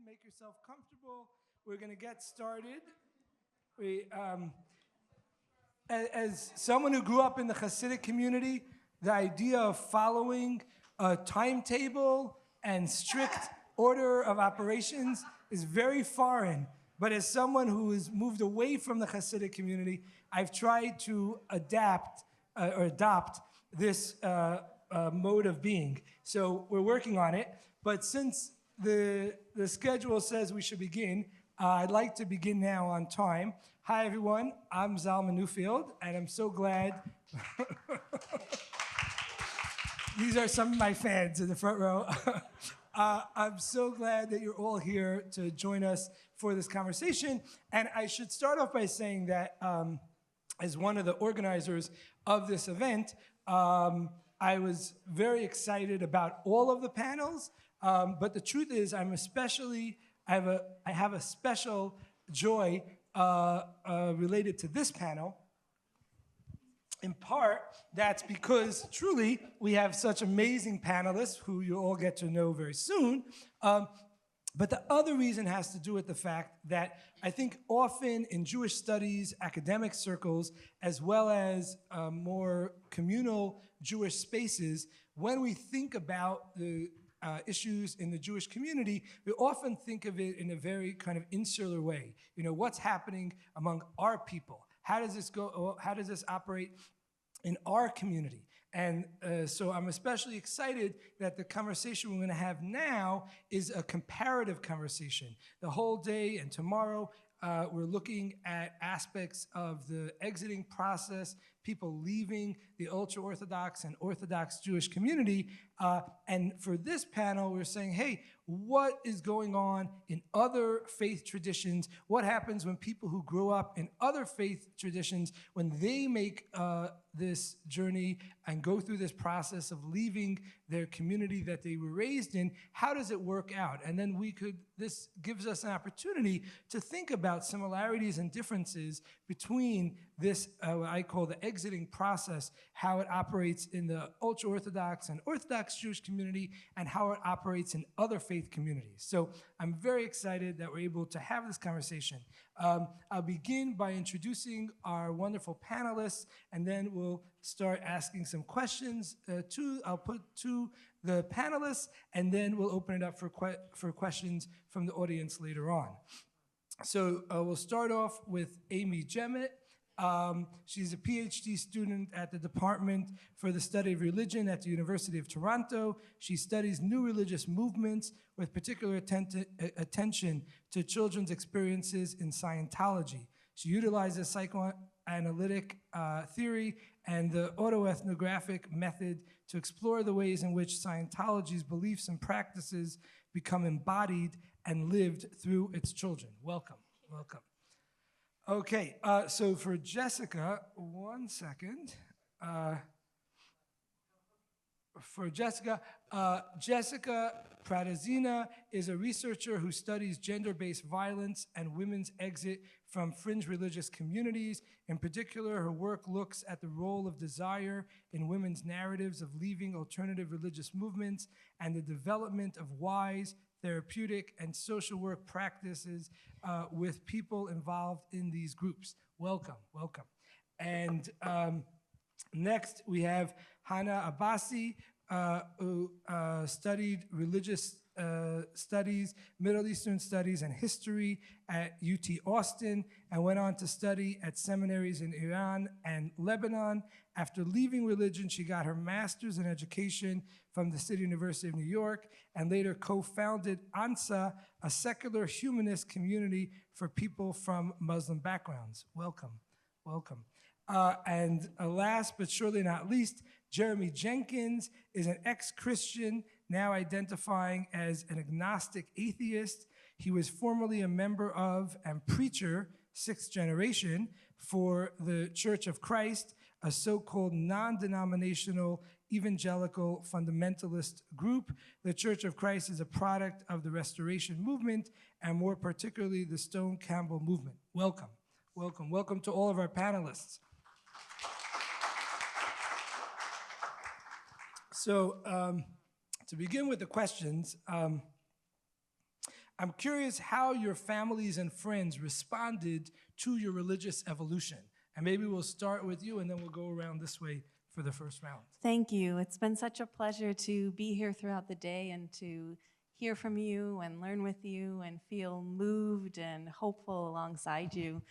Make yourself comfortable. We're going to get started. As someone who grew up in the Hasidic community, the idea of following a timetable and strict order of operations is very foreign. But as someone who has moved away from the Hasidic community, I've tried to adopt this mode of being. So we're working on it. But since the schedule says we should begin, I'd like to begin now on time. Hi, everyone. I'm Zalman Newfield, and I'm so glad. These are some of my fans in the front row. I'm so glad that you're all here to join us for this conversation. And I should start off by saying that as one of the organizers of this event, I was very excited about all of the panels. But the truth is, I have a special joy related to this panel. In part, that's because truly we have such amazing panelists who you all get to know very soon. But the other reason has to do with the fact that I think often in Jewish studies, academic circles, as well as more communal Jewish spaces, when we think about the issues in the Jewish community, we often think of it in a very kind of insular way. You know, what's happening among our people? How does this go? How does this operate in our community? And so I'm especially excited that the conversation we're going to have now is a comparative conversation. The whole day and tomorrow, we're looking at aspects of the exiting process, people leaving the ultra-Orthodox and Orthodox Jewish community. And for this panel, we're saying, hey, what is going on in other faith traditions? What happens when people who grow up in other faith traditions, when they make this journey and go through this process of leaving their community that they were raised in, how does it work out? And then this gives us an opportunity to think about similarities and differences between this, what I call the exiting process, how it operates in the ultra-Orthodox and Orthodox Jewish community, and how it operates in other faith communities. So I'm very excited that we're able to have this conversation. I'll begin by introducing our wonderful panelists, and then we'll start asking some questions. I'll put to the panelists, and then we'll open it up for questions from the audience later on. So we'll start off with Amy Jemmet. She's a PhD student at the Department for the Study of Religion at the University of Toronto. She studies new religious movements with particular attention to children's experiences in Scientology. She utilizes psychoanalytic theory and the autoethnographic method to explore the ways in which Scientology's beliefs and practices become embodied and lived through its children. Welcome, welcome. Okay, so for Jessica, one second. For Jessica, Jessica Pratezina is a researcher who studies gender-based violence and women's exit from fringe religious communities. In particular, her work looks at the role of desire in women's narratives of leaving alternative religious movements and the development of wise, therapeutic, and social work practices with people involved in these groups. Welcome, welcome. And next, we have Hannah Abbasi, who studied religious studies, Middle Eastern studies, and history at UT Austin, and went on to study at seminaries in Iran and Lebanon. After leaving religion, she got her master's in education from the City University of New York, and later co-founded ANSA, a secular humanist community for people from Muslim backgrounds. Welcome, welcome. And last but surely not least, Jeremy Jenkins is an ex-Christian, now identifying as an agnostic atheist. He was formerly a member of and preacher, sixth generation, for the Church of Christ, a so-called non-denominational evangelical fundamentalist group. The Church of Christ is a product of the Restoration movement, and more particularly the Stone Campbell movement. Welcome, welcome, welcome to all of our panelists. So to begin with the questions, I'm curious how your families and friends responded to your religious evolution. And maybe we'll start with you, and then we'll go around this way for the first round. Thank you. It's been such a pleasure to be here throughout the day and to hear from you and learn with you and feel moved and hopeful alongside you.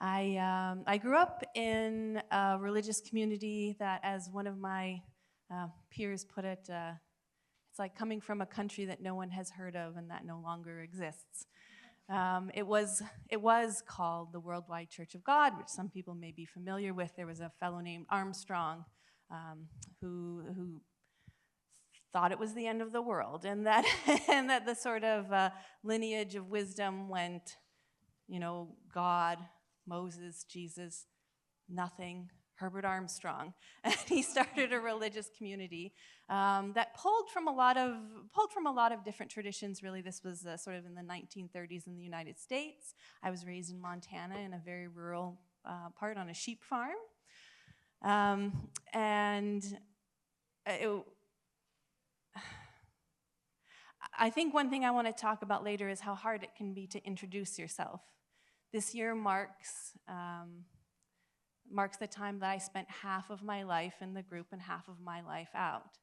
I grew up in a religious community that, as one of my peers put it, it's like coming from a country that no one has heard of and that no longer exists. It was called the Worldwide Church of God, which some people may be familiar with. There was a fellow named Armstrong who thought it was the end of the world, and that and that the sort of lineage of wisdom went, God, Moses, Jesus, nothing, Herbert Armstrong, and he started a religious community that pulled from a lot of different traditions. Really, this was sort of in the 1930s in the United States. I was raised in Montana in a very rural part on a sheep farm, I think one thing I want to talk about later is how hard it can be to introduce yourself. This year marks the time that I spent half of my life in the group and half of my life out.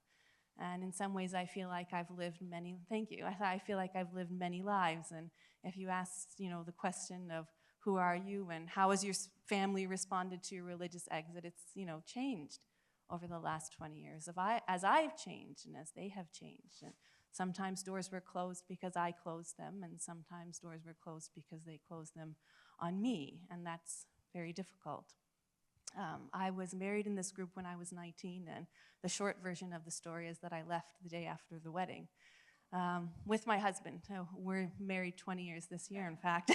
And in some ways, I feel like I've lived many, thank you, I feel like I've lived many lives. And if you ask, the question of who are you and how has your family responded to your religious exit, it's, changed over the last 20 years. As I've changed and as they have changed. And sometimes doors were closed because I closed them, and sometimes doors were closed because they closed them on me, and that's very difficult. I was married in this group when I was 19, and the short version of the story is that I left the day after the wedding with my husband. We're married 20 years this year, in fact.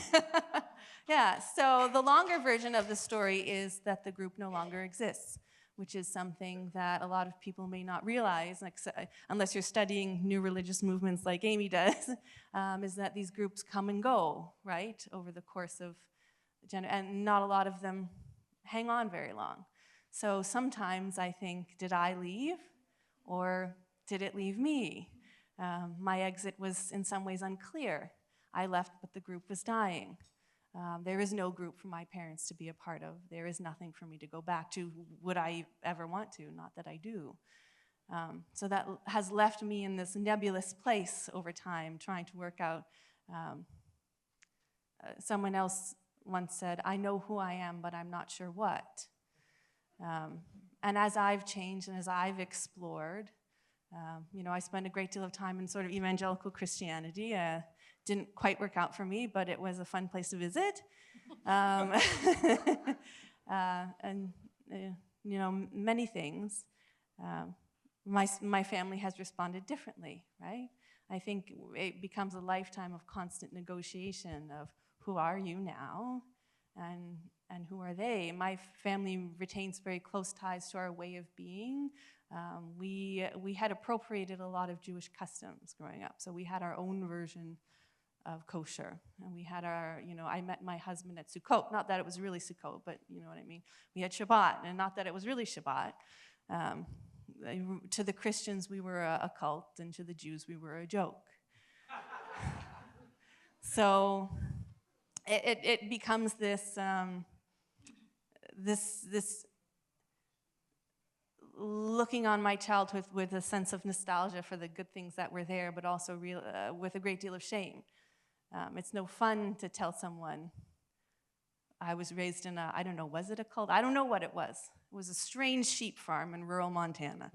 Yeah, so the longer version of the story is that the group no longer exists, which is something that a lot of people may not realize, unless you're studying new religious movements like Amy does, is that these groups come and go, right, over the course of and not a lot of them hang on very long. So sometimes I think, did I leave, or did it leave me? My exit was in some ways unclear. I left, but the group was dying. There is no group for my parents to be a part of. There is nothing for me to go back to. Would I ever want to? Not that I do. So that has left me in this nebulous place over time, trying to work out. Someone else once said, I know who I am, but I'm not sure what. And as I've changed and as I've explored, I spent a great deal of time in sort of evangelical Christianity. Didn't quite work out for me, but it was a fun place to visit. And many things. My family has responded differently, right? I think it becomes a lifetime of constant negotiation of who are you now, and who are they? My family retains very close ties to our way of being. We had appropriated a lot of Jewish customs growing up, so we had our own version of kosher, and we had our, I met my husband at Sukkot, not that it was really Sukkot, but you know what I mean. We had Shabbat, and not that it was really Shabbat. To the Christians, we were a cult, and to the Jews, we were a joke. So it becomes this looking on my childhood with a sense of nostalgia for the good things that were there, but also with a great deal of shame. It's no fun to tell someone, I was raised in I don't know, was it a cult? I don't know what it was. It was a strange sheep farm in rural Montana.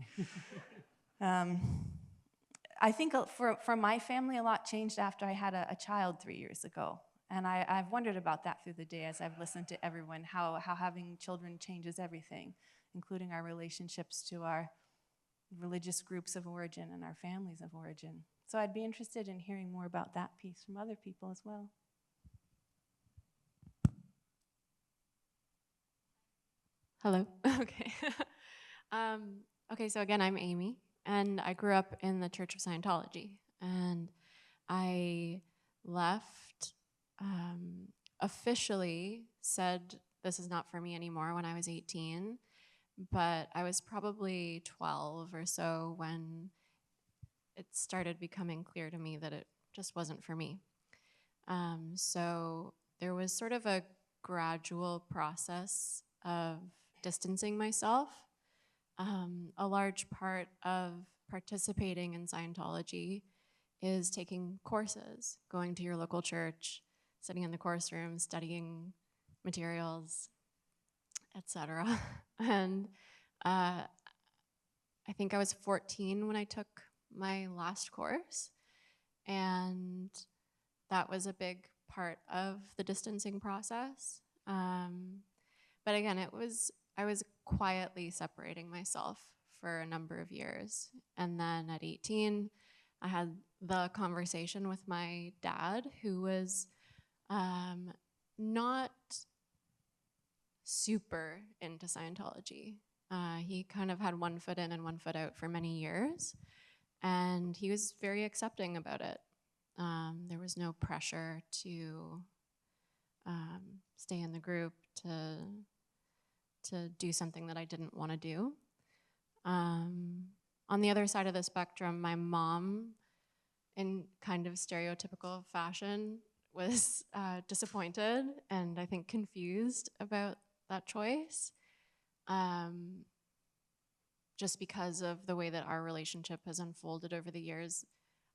I think for my family, a lot changed after I had a child 3 years ago. And I've wondered about that through the day as I've listened to everyone, how having children changes everything, including our relationships to our religious groups of origin and our families of origin. So I'd be interested in hearing more about that piece from other people as well. Hello. Okay. Okay, so again, I'm Amy, and I grew up in the Church of Scientology, and I left, officially said this is not for me anymore when I was 18, but I was probably 12 or so when it started becoming clear to me that it just wasn't for me. So there was sort of a gradual process of distancing myself. A large part of participating in Scientology is taking courses, going to your local church, sitting in the course room, studying materials, etc. And I think I was 14 when I took my last course, and that was a big part of the distancing process. But again, I was quietly separating myself for a number of years. And then at 18, I had the conversation with my dad, who was not super into Scientology. He kind of had one foot in and one foot out for many years, and he was very accepting about it. There was no pressure to stay in the group, to do something that I didn't want to do. On the other side of the spectrum, my mom, in kind of stereotypical fashion, was disappointed and I think confused about that choice, just because of the way that our relationship has unfolded over the years.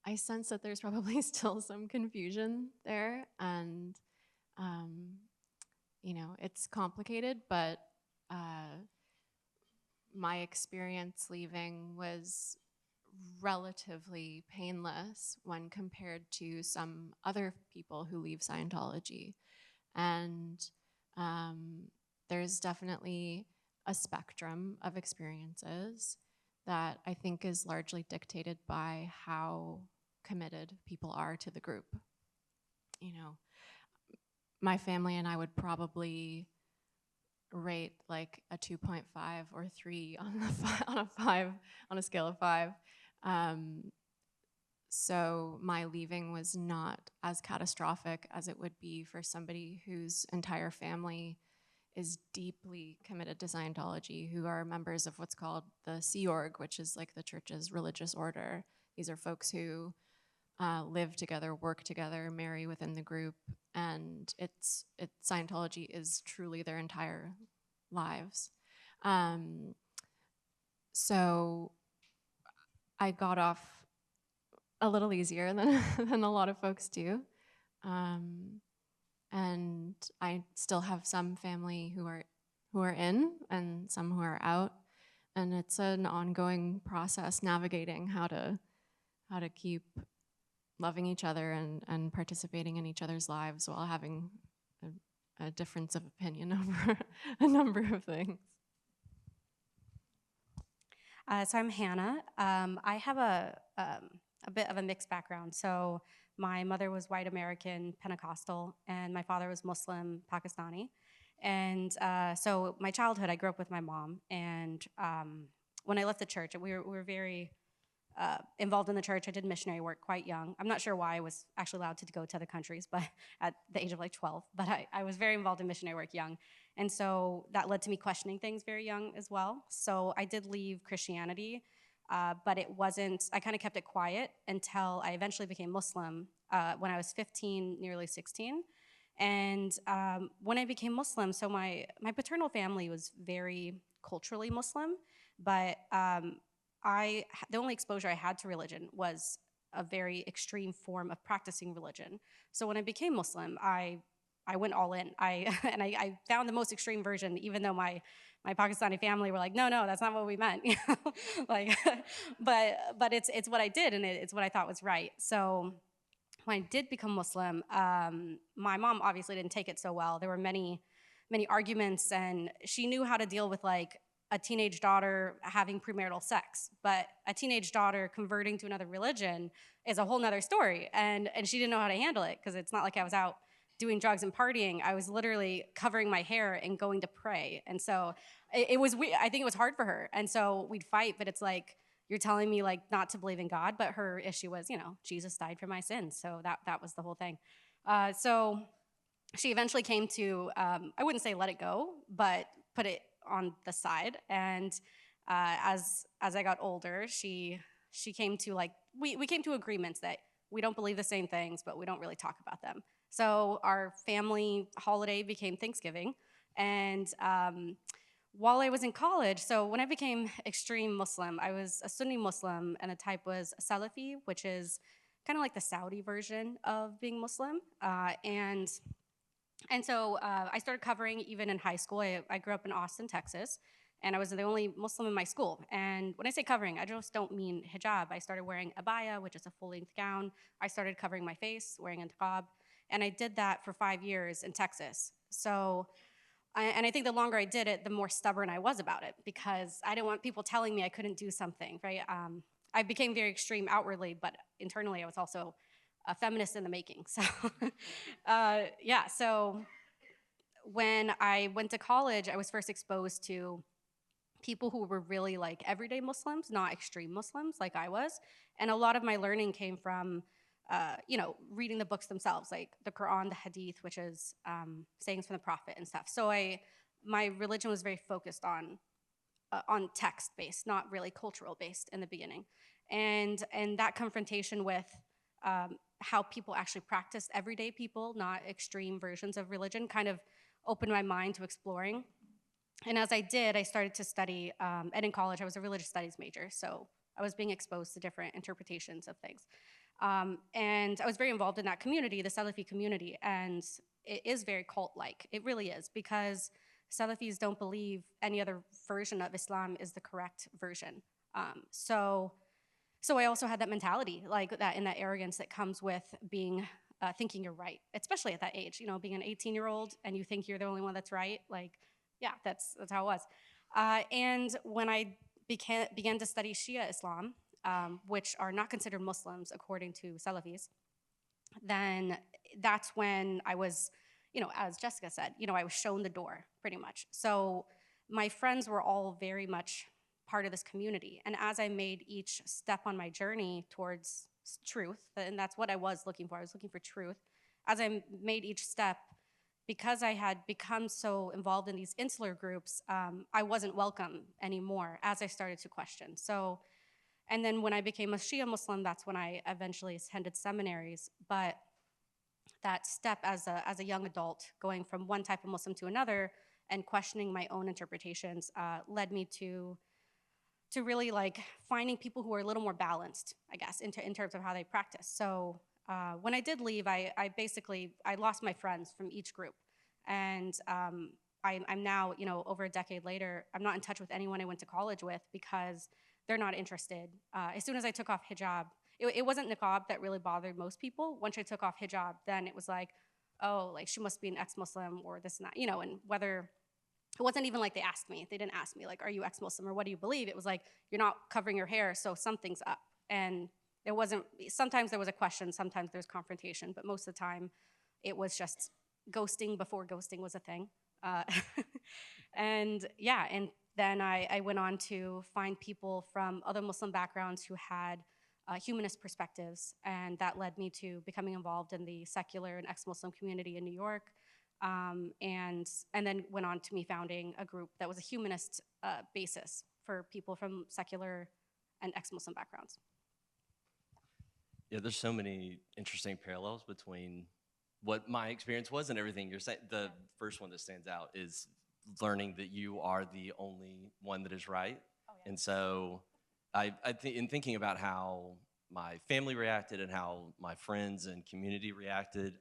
I sense that there's probably still some confusion there, and you know, it's complicated, but my experience leaving was relatively painless when compared to some other people who leave Scientology. And there's definitely a spectrum of experiences that I think is largely dictated by how committed people are to the group. You know, my family and I would probably rate like a 2.5 or 3 on a scale of 5. So my leaving was not as catastrophic as it would be for somebody whose entire family is deeply committed to Scientology, who are members of what's called the Sea Org, which is like the church's religious order. These are folks who live together, work together, marry within the group, and Scientology is truly their entire lives. So I got off a little easier than a lot of folks do. And I still have some family who are in and some who are out. And it's an ongoing process navigating how to keep loving each other and participating in each other's lives while having a difference of opinion over a number of things. So I'm Hannah. I have a bit of a mixed background. So my mother was white American Pentecostal, and my father was Muslim Pakistani. And so my childhood, I grew up with my mom. And when I left the church, we were very involved in the church. I did missionary work quite young. I'm not sure why I was actually allowed to go to other countries, but at the age of like 12. But I was very involved in missionary work young. And so that led to me questioning things very young as well. So I did leave Christianity, but it wasn't, I kind of kept it quiet until I eventually became Muslim when I was 15, nearly 16. And when I became Muslim, so my paternal family was very culturally Muslim, but the only exposure I had to religion was a very extreme form of practicing religion. So when I became Muslim, I went all in. I found the most extreme version, even though my Pakistani family were like, no, that's not what we meant. Like, but it's what I did, and it's what I thought was right. So when I did become Muslim, my mom obviously didn't take it so well. There were many arguments, and she knew how to deal with like a teenage daughter having premarital sex, but a teenage daughter converting to another religion is a whole nother story. And she didn't know how to handle it, because it's not like I was out doing drugs and partying. I was literally covering my hair and going to pray. And so it was, I think it was hard for her. And so we'd fight, but it's like, you're telling me like not to believe in God, but her issue was, Jesus died for my sins. So that was the whole thing. So she eventually came to, I wouldn't say let it go, but put it on the side. And as I got older, she came to like, we came to agreements that we don't believe the same things, but we don't really talk about them. So our family holiday became Thanksgiving. And while I was in college, so when I became extreme Muslim, I was a Sunni Muslim, and the type was Salafi, which is kind of like the Saudi version of being Muslim. And so I started covering even in high school. I grew up in Austin, Texas, and I was the only Muslim in my school. And when I say covering, I just don't mean hijab. I started wearing abaya, which is a full-length gown. I started covering my face, wearing a niqab, and I did that for 5 years in Texas. So, and I think the longer I did it, the more stubborn I was about it, because I didn't want people telling me I couldn't do something, right? I became very extreme outwardly, but internally I was also a feminist in the making. So, yeah, so when I went to college, I was first exposed to people who were really like everyday Muslims, not extreme Muslims like I was. And a lot of my learning came from, reading the books themselves, like the Quran, the Hadith, which is sayings from the Prophet and stuff. So my religion was very focused on text-based, not really cultural-based in the beginning. And that confrontation with how people actually practice everyday people, not extreme versions of religion, kind of opened my mind to exploring. And as I did, I started to study, and in college I was a religious studies major, so I was being exposed to different interpretations of things. And I was very involved in that community, the Salafi community, and it is very cult-like. It really is, because Salafis don't believe any other version of Islam is the correct version. So I also had that mentality, like that, and that arrogance that comes with being thinking you're right, especially at that age. Being an 18-year-old and you think you're the only one that's right. Like, yeah, that's how it was. And when I began to study Shia Islam, which are not considered Muslims according to Salafis, then that's when I was, as Jessica said, I was shown the door pretty much. So my friends were all very much part of this community. And as I made each step on my journey towards truth, and that's what I was looking for, I was looking for truth. As I made each step, because I had become so involved in these insular groups, I wasn't welcome anymore as I started to question. So, and then when I became a Shia Muslim, that's when I eventually attended seminaries. But that step as a young adult, going from one type of Muslim to another and questioning my own interpretations, led me to really like finding people who are a little more balanced, I guess, in terms of how they practice. So when I did leave, I lost my friends from each group. And I'm now, over a decade later, I'm not in touch with anyone I went to college with because they're not interested. As soon as I took off hijab, it wasn't niqab that really bothered most people. Once I took off hijab, then it was like, oh, like she must be an ex-Muslim or this and that, and whether, it wasn't even like they asked me. They didn't ask me like, are you ex-Muslim or what do you believe? It was like, you're not covering your hair, so something's up. And it wasn't, sometimes there was a question, sometimes there's confrontation, but most of the time it was just ghosting before ghosting was a thing. And yeah, and then I went on to find people from other Muslim backgrounds who had humanist perspectives, and that led me to becoming involved in the secular and ex-Muslim community in New York. And then went on to me founding a group that was a humanist basis for people from secular and ex-Muslim backgrounds. Yeah, there's so many interesting parallels between what my experience was and everything you're saying. The first one that stands out is learning that you are the only one that is right. Oh, yeah. And so I think in thinking about how my family reacted and how my friends and community reacted,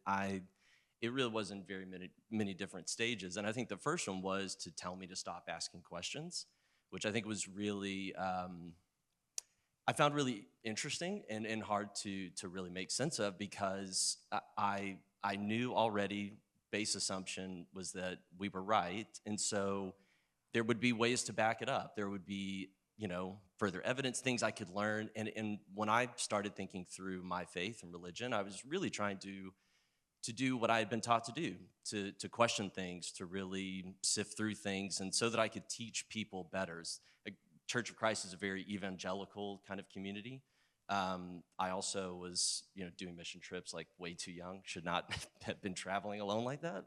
it really was in very many different stages. And I think the first one was to tell me to stop asking questions, which I think was really, I found really interesting and hard to really make sense of, because I knew already, base assumption was that we were right. And so there would be ways to back it up. There would be, further evidence, things I could learn. And when I started thinking through my faith and religion, I was really trying to do what I had been taught to do, to question things, to really sift through things, and so that I could teach people better. Church of Christ is a very evangelical kind of community. I also was, doing mission trips like way too young, should not have been traveling alone like that.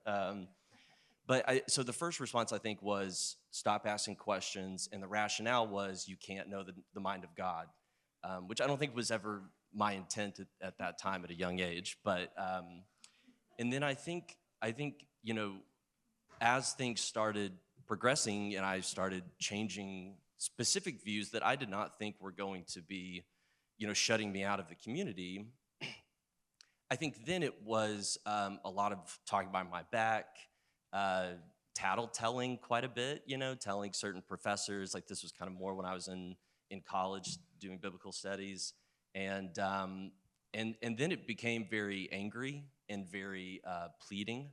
So the first response, I think, was stop asking questions, and the rationale was you can't know the mind of God, which I don't think was ever my intent at that time at a young age. But And then I think, you know, as things started progressing and I started changing specific views that I did not think were going to be, you know, shutting me out of the community, I think then it was a lot of talking behind my back, tattletelling quite a bit, you know, telling certain professors, like this was kind of more when I was in college doing biblical studies, and then it became very angry and very pleading,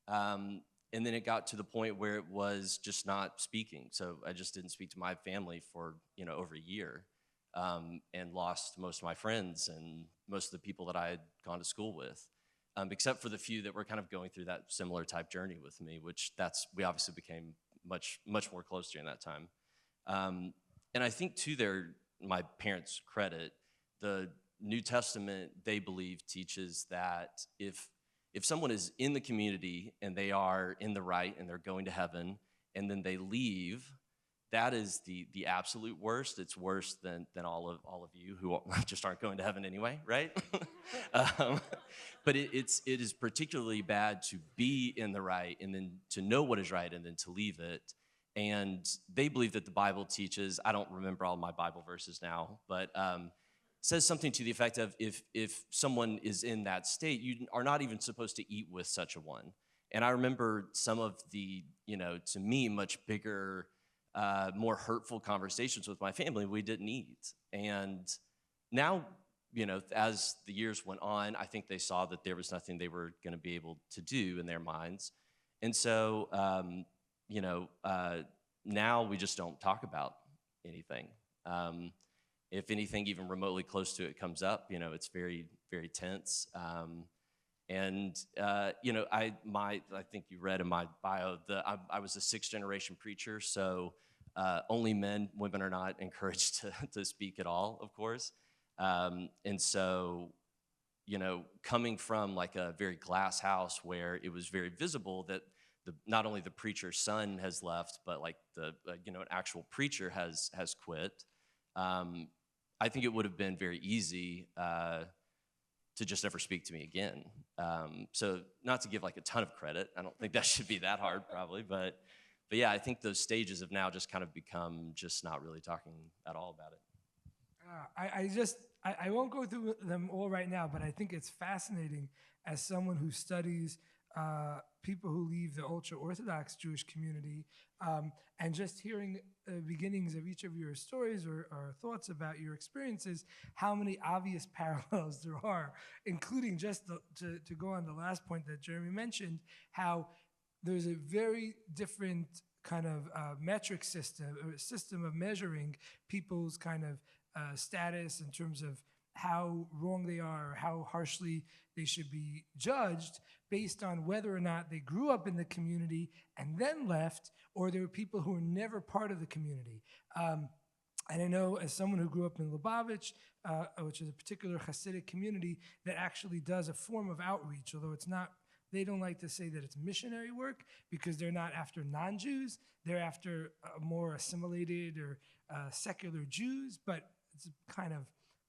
and then it got to the point where it was just not speaking. So I just didn't speak to my family for, you know, over a year, and lost most of my friends and most of the people that I had gone to school with, except for the few that were kind of going through that similar type journey with me, which we obviously became much more close during that time. And I think to my parents' credit, the New Testament, they believe, teaches that if someone is in the community and they are in the right and they're going to heaven and then they leave, that is the absolute worst. It's worse than all of you who just aren't going to heaven anyway, right? But it is particularly bad to be in the right and then to know what is right and then to leave it. And they believe that the Bible teaches, I don't remember all my Bible verses now, but says something to the effect of if someone is in that state, you are not even supposed to eat with such a one. And I remember some of the, you know, to me, much bigger, more hurtful conversations with my family we didn't eat. And now, you know, as the years went on, I think they saw that there was nothing they were going to be able to do in their minds. And so, you know, now we just don't talk about anything. If anything even remotely close to it comes up, you know, it's very, very tense. And you know, I think you read in my bio I was a 6th generation preacher, so only men, women are not encouraged to speak at all, of course. And so, you know, coming from like a very glass house where it was very visible that not only the preacher's son has left, but like you know, an actual preacher has quit. I think it would have been very easy to just never speak to me again. So not to give like a ton of credit, I don't think that should be that hard probably, but yeah, I think those stages have now just kind of become just not really talking at all about it. I won't go through them all right now, but I think it's fascinating as someone who studies people who leave the ultra-Orthodox Jewish community, and just hearing the beginnings of each of your stories or thoughts about your experiences, how many obvious parallels there are, including just to go on the last point that Jeremy mentioned, how there's a very different kind of metric system, or system of measuring people's kind of status in terms of how wrong they are or how harshly they should be judged based on whether or not they grew up in the community and then left, or there were people who were never part of the community. And I know as someone who grew up in Lubavitch, which is a particular Hasidic community that actually does a form of outreach, although it's not, they don't like to say that it's missionary work because they're not after non-Jews, they're after more assimilated or secular Jews, but it's a kind of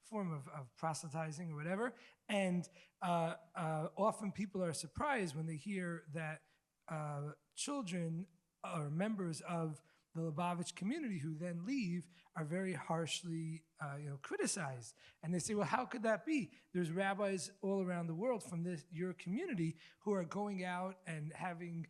form of proselytizing or whatever. And often people are surprised when they hear that children or members of the Lubavitch community who then leave are very harshly criticized. And they say, well, how could that be? There's rabbis all around the world from your community who are going out and having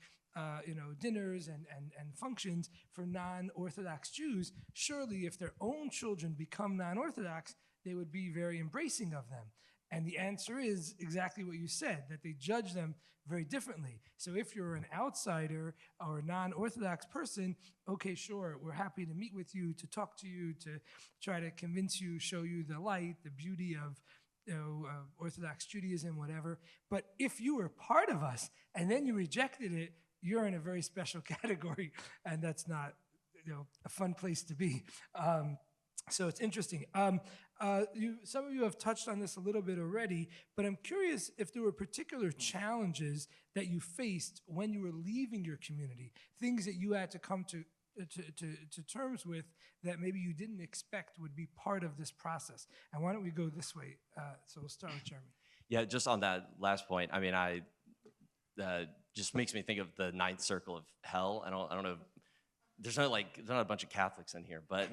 dinners and functions for non-Orthodox Jews. Surely if their own children become non-Orthodox, they would be very embracing of them. And the answer is exactly what you said, that they judge them very differently. So if you're an outsider or a non-Orthodox person, okay, sure, we're happy to meet with you, to talk to you, to try to convince you, show you the light, the beauty of Orthodox Judaism, whatever. But if you were part of us and then you rejected it, you're in a very special category, and that's not a fun place to be. So it's interesting. Some of you have touched on this a little bit already, but I'm curious if there were particular challenges that you faced when you were leaving your community, things that you had to come to terms with that maybe you didn't expect would be part of this process. And why don't we go this way? So we'll start with Jeremy. Yeah, just on that last point, I mean, just makes me think of the ninth circle of hell. I don't know. There's not a bunch of Catholics in here, but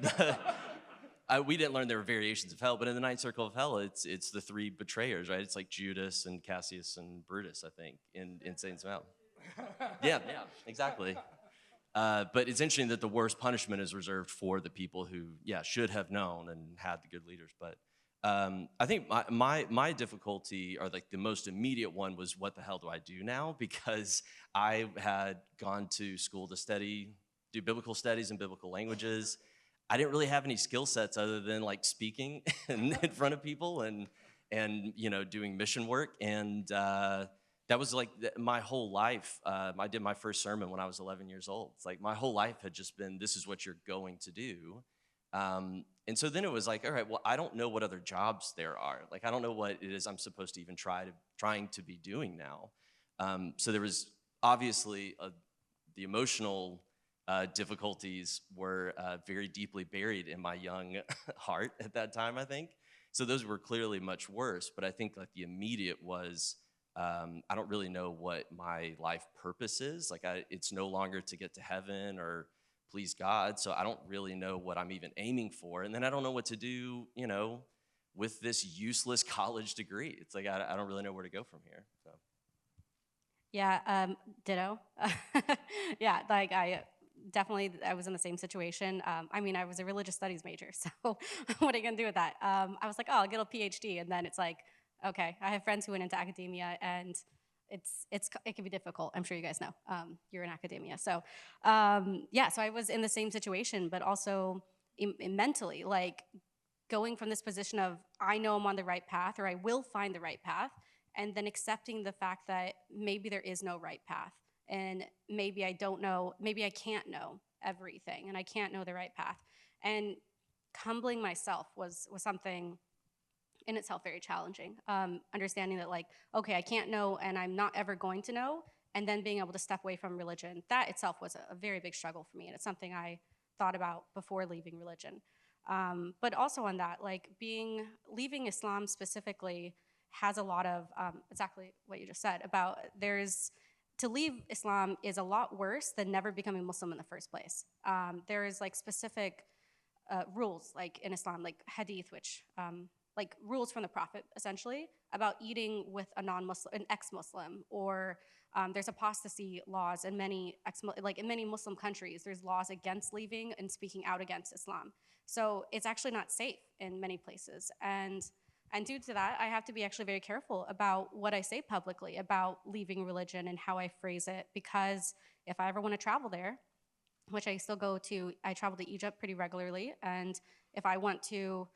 we didn't learn there were variations of hell. But in the ninth circle of hell, it's the three betrayers, right? It's like Judas and Cassius and Brutus, I think, in Satan's Mount. Yeah, exactly. But it's interesting that the worst punishment is reserved for the people who, should have known and had the good leaders. But I think my difficulty, or like the most immediate one, was what the hell do I do now? Because I had gone to school to do biblical studies and biblical languages. I didn't really have any skill sets other than like speaking in front of people and doing mission work. And that was like my whole life. I did my first sermon when I was 11 years old. It's like my whole life had just been, this is what you're going to do. And so then it was like, all right, well, I don't know what other jobs there are. Like, I don't know what it is I'm supposed to even trying to be doing now. So there was obviously the emotional difficulties were very deeply buried in my young heart at that time, I think. So those were clearly much worse. But I think like the immediate was, I don't really know what my life purpose is. Like, it's no longer to get to heaven or please God, so I don't really know what I'm even aiming for. And then I don't know what to do, with this useless college degree. It's like, I don't really know where to go from here, so. Yeah, ditto. Yeah, like I was in the same situation. I was a religious studies major, so what are you gonna do with that? I was like, oh, I'll get a PhD, and then it's like, okay, I have friends who went into academia, and it can be difficult. I'm sure you guys know. You're in academia, so so I was in the same situation, but also mentally, like going from this position of I know I'm on the right path, or I will find the right path, and then accepting the fact that maybe there is no right path, and maybe I don't know, maybe I can't know everything, and I can't know the right path, and humbling myself was something in itself very challenging. Understanding that like, okay, I can't know and I'm not ever going to know, and then being able to step away from religion, that itself was a very big struggle for me, and it's something I thought about before leaving religion. But also on that, like leaving Islam specifically has a lot of, exactly what you just said, about to leave Islam is a lot worse than never becoming Muslim in the first place. There is like specific rules, like in Islam, like hadith, which like rules from the Prophet, essentially, about eating with an ex-Muslim, or there's apostasy laws in many Muslim countries. There's laws against leaving and speaking out against Islam. So it's actually not safe in many places, and due to that, I have to be actually very careful about what I say publicly about leaving religion and how I phrase it, because if I ever want to travel there, which I still go to, I travel to Egypt pretty regularly, and if I want to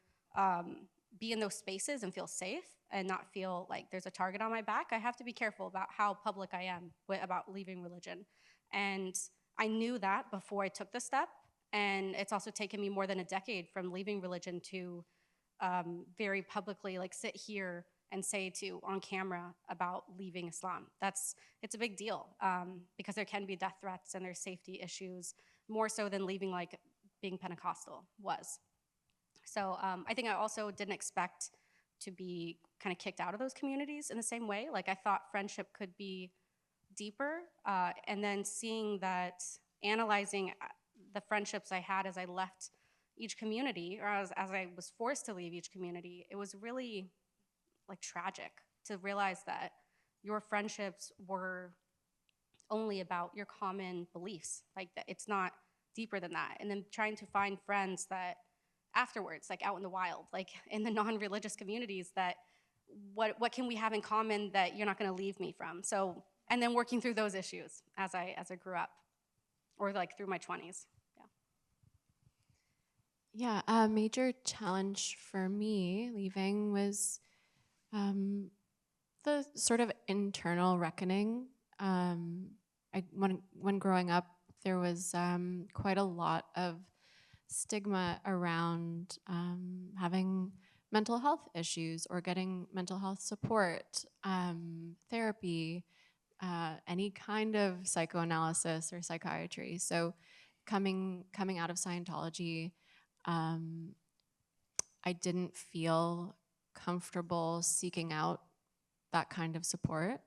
be in those spaces and feel safe and not feel like there's a target on my back, I have to be careful about how public I am about leaving religion. And I knew that before I took the step, and it's also taken me more than a decade from leaving religion to very publicly like sit here and say on camera about leaving Islam. It's a big deal, because there can be death threats and there's safety issues, more so than leaving like being Pentecostal was. So I think I also didn't expect to be kind of kicked out of those communities in the same way. Like I thought friendship could be deeper, and then seeing that, analyzing the friendships I had as I left each community, or as I was forced to leave each community, it was really like tragic to realize that your friendships were only about your common beliefs, like that it's not deeper than that. And then trying to find friends that afterwards, like out in the wild, like in the non-religious communities, that what can we have in common that you're not going to leave me from? So, and then working through those issues as I grew up, or like through my 20s. Yeah, a major challenge for me leaving was the sort of internal reckoning. When growing up, there was quite a lot of stigma around having mental health issues or getting mental health support, therapy, any kind of psychoanalysis or psychiatry. So coming out of Scientology, I didn't feel comfortable seeking out that kind of support.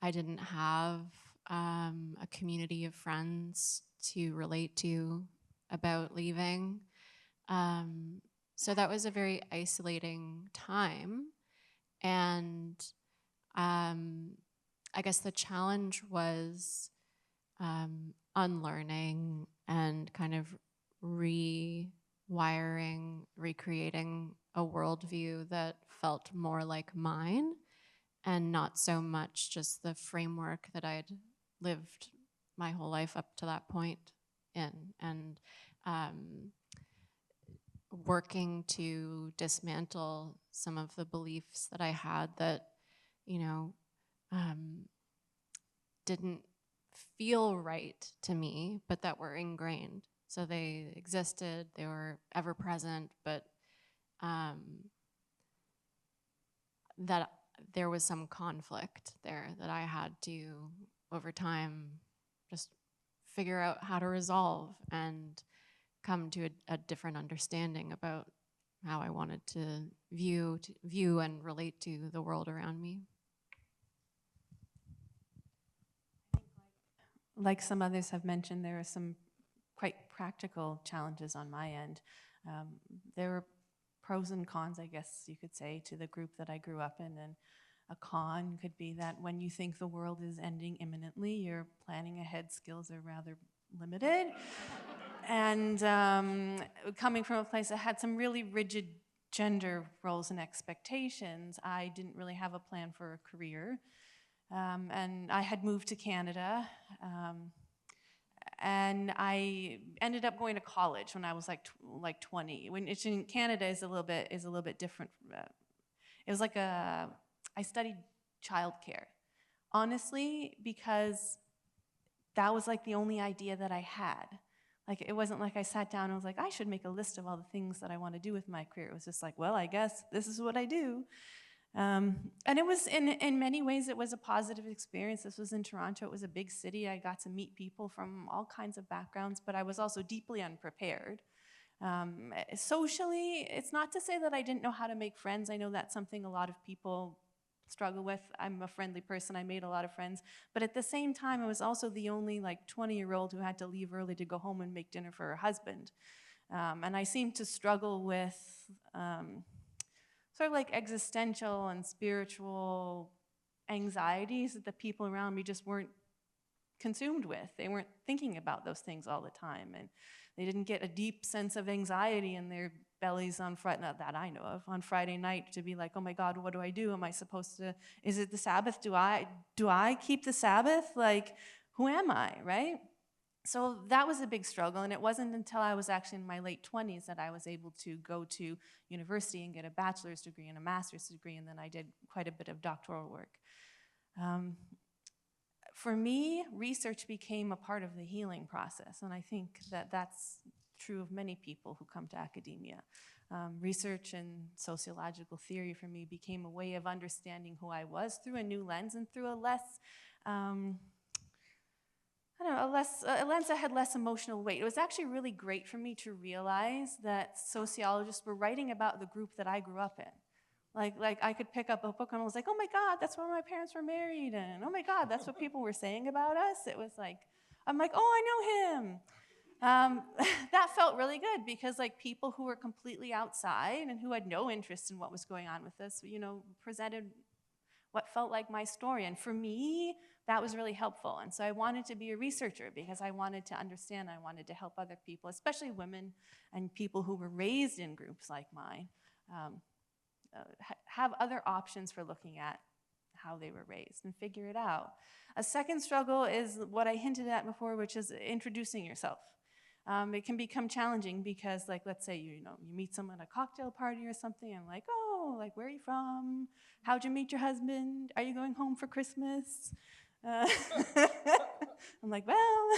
I didn't have a community of friends to relate to about leaving. So that was a very isolating time. And I guess the challenge was unlearning and kind of rewiring, recreating a worldview that felt more like mine and not so much just the framework that I'd lived my whole life up to that point in. And working to dismantle some of the beliefs that I had that, didn't feel right to me, but that were ingrained. So they existed, they were ever present, but that there was some conflict there that I had to, over time, just figure out how to resolve and come to a different understanding about how I wanted to view and relate to the world around me. Like some others have mentioned, there are some quite practical challenges on my end. There were pros and cons, I guess you could say, to the group that I grew up in. And a con could be that when you think the world is ending imminently, your planning ahead skills are rather limited. And coming from a place that had some really rigid gender roles and expectations, I didn't really have a plan for a career. And I had moved to Canada, and I ended up going to college when I was like 20. When it's in Canada is a little bit different. It was like I studied childcare, honestly, because that was like the only idea that I had. Like, it wasn't like I sat down and was like, I should make a list of all the things that I want to do with my career. It was just like, well, I guess this is what I do. And it was, in many ways, it was a positive experience. This was in Toronto. It was a big city. I got to meet people from all kinds of backgrounds, but I was also deeply unprepared. Socially, it's not to say that I didn't know how to make friends. I know that's something a lot of people struggle with. I'm a friendly person. I made a lot of friends. But at the same time, I was also the only 20-year-old who had to leave early to go home and make dinner for her husband. And I seemed to struggle with sort of like existential and spiritual anxieties that the people around me just weren't consumed with. They weren't thinking about those things all the time. And they didn't get a deep sense of anxiety in their bellies on Friday, not that I know of, on Friday night to be like, oh my God, what do I do? Am I supposed to, is it the Sabbath? Do I keep the Sabbath? Like, who am I, right? So that was a big struggle, and it wasn't until I was actually in my late 20s that I was able to go to university and get a bachelor's degree and a master's degree, and then I did quite a bit of doctoral work. For me, research became a part of the healing process, and I think that that's true of many people who come to academia. Research and sociological theory for me became a way of understanding who I was through a new lens and through a less, a lens that had less emotional weight. It was actually really great for me to realize that sociologists were writing about the group that I grew up in. Like I could pick up a book and I was like, oh my God, that's where my parents were married, and oh my God, that's what people were saying about us. It was like, I'm like, oh, I know him. That felt really good because people who were completely outside and who had no interest in what was going on with us, presented what felt like my story. And for me, that was really helpful. And so I wanted to be a researcher because I wanted to understand, I wanted to help other people, especially women and people who were raised in groups like mine, have other options for looking at how they were raised and figure it out. A second struggle is what I hinted at before, which is introducing yourself. It can become challenging because, let's say you meet someone at a cocktail party or something, and where are you from? How'd you meet your husband? Are you going home for Christmas? I'm like, well,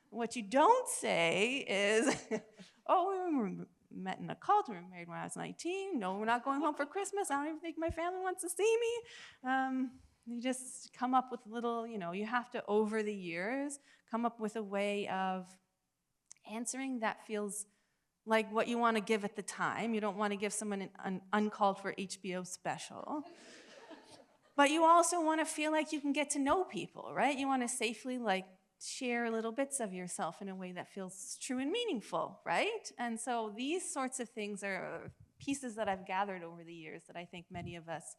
what you don't say is, oh, we met in a cult, we were married when I was 19. No, we're not going home for Christmas. I don't even think my family wants to see me. You just come up with little, you have to, over the years, come up with a way of answering that feels like what you want to give at the time. You don't want to give someone an uncalled for HBO special. But you also want to feel like you can get to know people, right? You want to safely like share little bits of yourself in a way that feels true and meaningful, right? And so these sorts of things are pieces that I've gathered over the years that I think many of us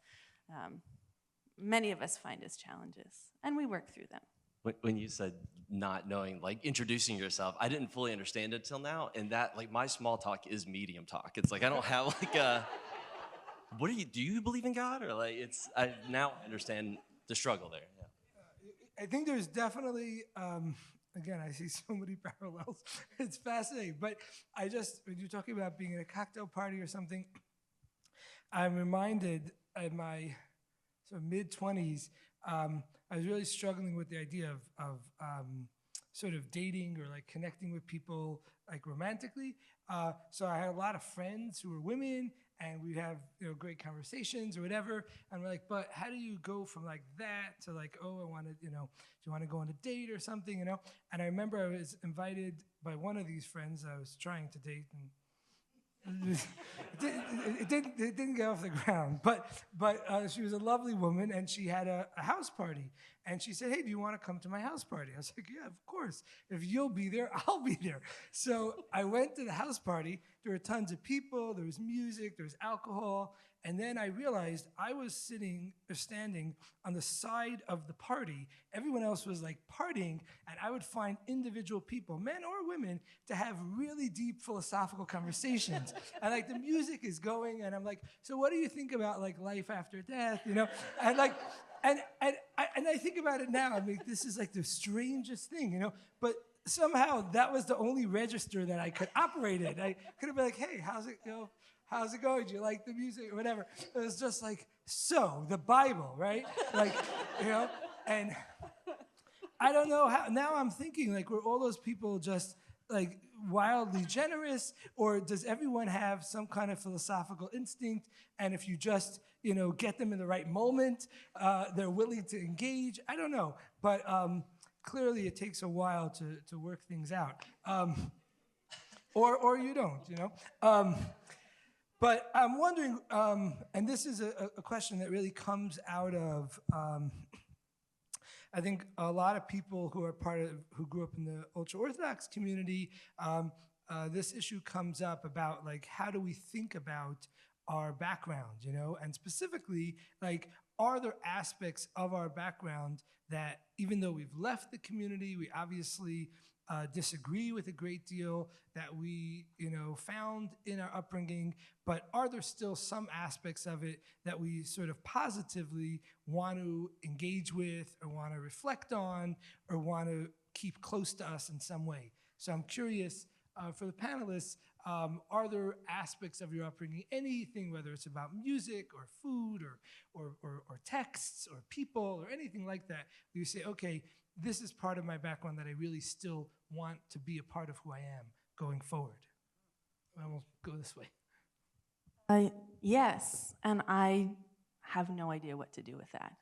find as challenges, and we work through them. When you said not knowing, like introducing yourself, I didn't fully understand it till now, and that, like, my small talk is medium talk. It's like I don't have like a, do you believe in God? Or like, I now understand the struggle there. Yeah. I think there's definitely, again, I see so many parallels. It's fascinating. But when you're talking about being at a cocktail party or something, I'm reminded in my sort of mid-20s, I was really struggling with the idea of sort of dating or like connecting with people like romantically. So I had a lot of friends who were women, and we'd have great conversations or whatever. And we're like, but how do you go from like that to like, oh, I want to, do you want to go on a date or something, And I remember I was invited by one of these friends I was trying to date, and it didn't get off the ground, but she was a lovely woman, and she had a house party, and she said, hey, do you want to come to my house party? I was like, yeah, of course. If you'll be there, I'll be there. So I went to the house party. There were tons of people, there was music, there was alcohol, and then I realized I was standing on the side of the party. Everyone else was like partying, and I would find individual people, men or women, to have really deep philosophical conversations. And like the music is going, and I'm like, so what do you think about like life after death, And like, and I think about it now. I mean, this is like the strangest thing, But somehow that was the only register that I could operate in. I could have been like, hey, how's it go? How's it going? Do you like the music or whatever? It was just like, so, the Bible, right? Like, and I don't know how, now I'm thinking like, were all those people just like wildly generous, or does everyone have some kind of philosophical instinct, and if you just, get them in the right moment, they're willing to engage? I don't know, but clearly it takes a while to work things out. Or you don't, But I'm wondering, and this is a question that really comes out of, I think a lot of people who grew up in the ultra-Orthodox community, this issue comes up about like, how do we think about our background, And specifically, like, are there aspects of our background that, even though we've left the community, we obviously disagree with a great deal, that we, found in our upbringing, but are there still some aspects of it that we sort of positively want to engage with, or want to reflect on, or want to keep close to us in some way? So I'm curious, for the panelists, are there aspects of your upbringing, anything, whether it's about music or food or texts or people or anything like that, where you say, okay, this is part of my background that I really still want to be a part of who I am going forward? I will go this way. Yes, and I have no idea what to do with that.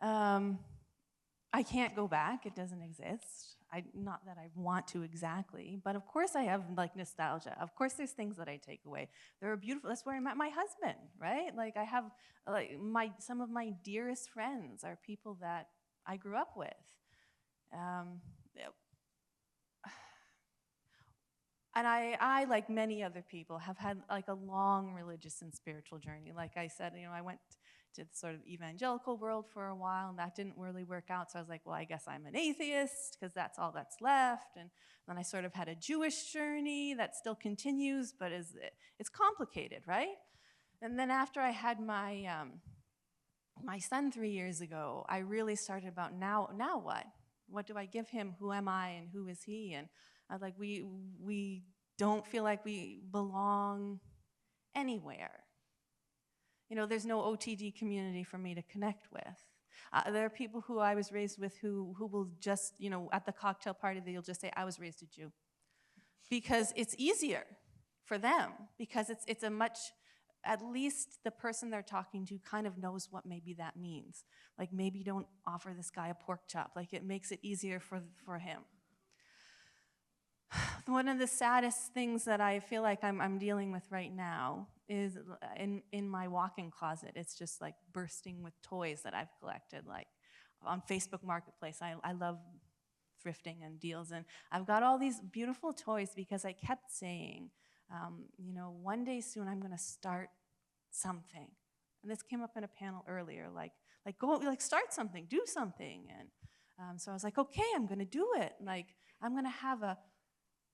I can't go back, it doesn't exist. Not that I want to exactly, but of course I have like nostalgia. Of course there's things that I take away. They're beautiful, that's where I met my husband, right? Like I have, like some of my dearest friends are people that I grew up with. And I, like many other people, have had like a long religious and spiritual journey. Like I said, I went to the sort of evangelical world for a while, and that didn't really work out. So I was like, well, I guess I'm an atheist, because that's all that's left. And then I sort of had a Jewish journey that still continues, but it's complicated, right? And then after I had my my son 3 years ago, I really started about now what? What do I give him? Who am I, and who is he? And I was like, we don't feel like we belong anywhere. There's no OTD community for me to connect with. There are people who I was raised with who will just, at the cocktail party, they'll just say, I was raised a Jew. Because it's easier for them, because it's a much, at least the person they're talking to kind of knows what maybe that means. Like, maybe don't offer this guy a pork chop. Like, it makes it easier for him. one of the saddest things that I feel like I'm dealing with right now is in my walk-in closet. It's just like bursting with toys that I've collected, like on Facebook Marketplace. I love thrifting and deals, and I've got all these beautiful toys because I kept saying, you know, one day soon I'm going to start something. And this came up in a panel earlier, like go, like start something, do something. And so I was like, okay, I'm going to do it. Like I'm going to have a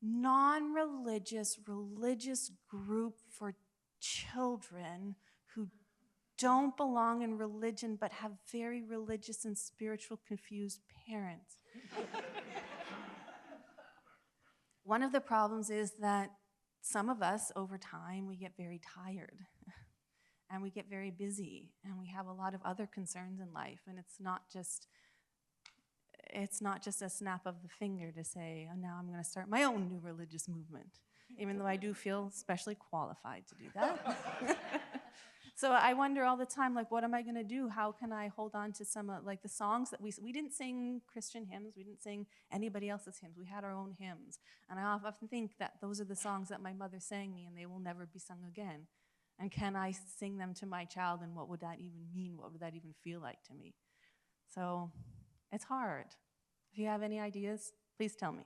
non-religious, religious group for children who don't belong in religion but have very religious and spiritual confused parents. One of the problems is that some of us, over time, we get very tired and we get very busy and we have a lot of other concerns in life, and it's not just a snap of the finger to say, oh, now I'm going to start my own new religious movement, even though I do feel especially qualified to do that. So I wonder all the time, like, what am I going to do? How can I hold on to some, like the songs that we didn't sing Christian hymns, we didn't sing anybody else's hymns, we had our own hymns. And I often think that those are the songs that my mother sang me and they will never be sung again. And can I sing them to my child, and what would that even mean? What would that even feel like to me? So it's hard. If you have any ideas, please tell me.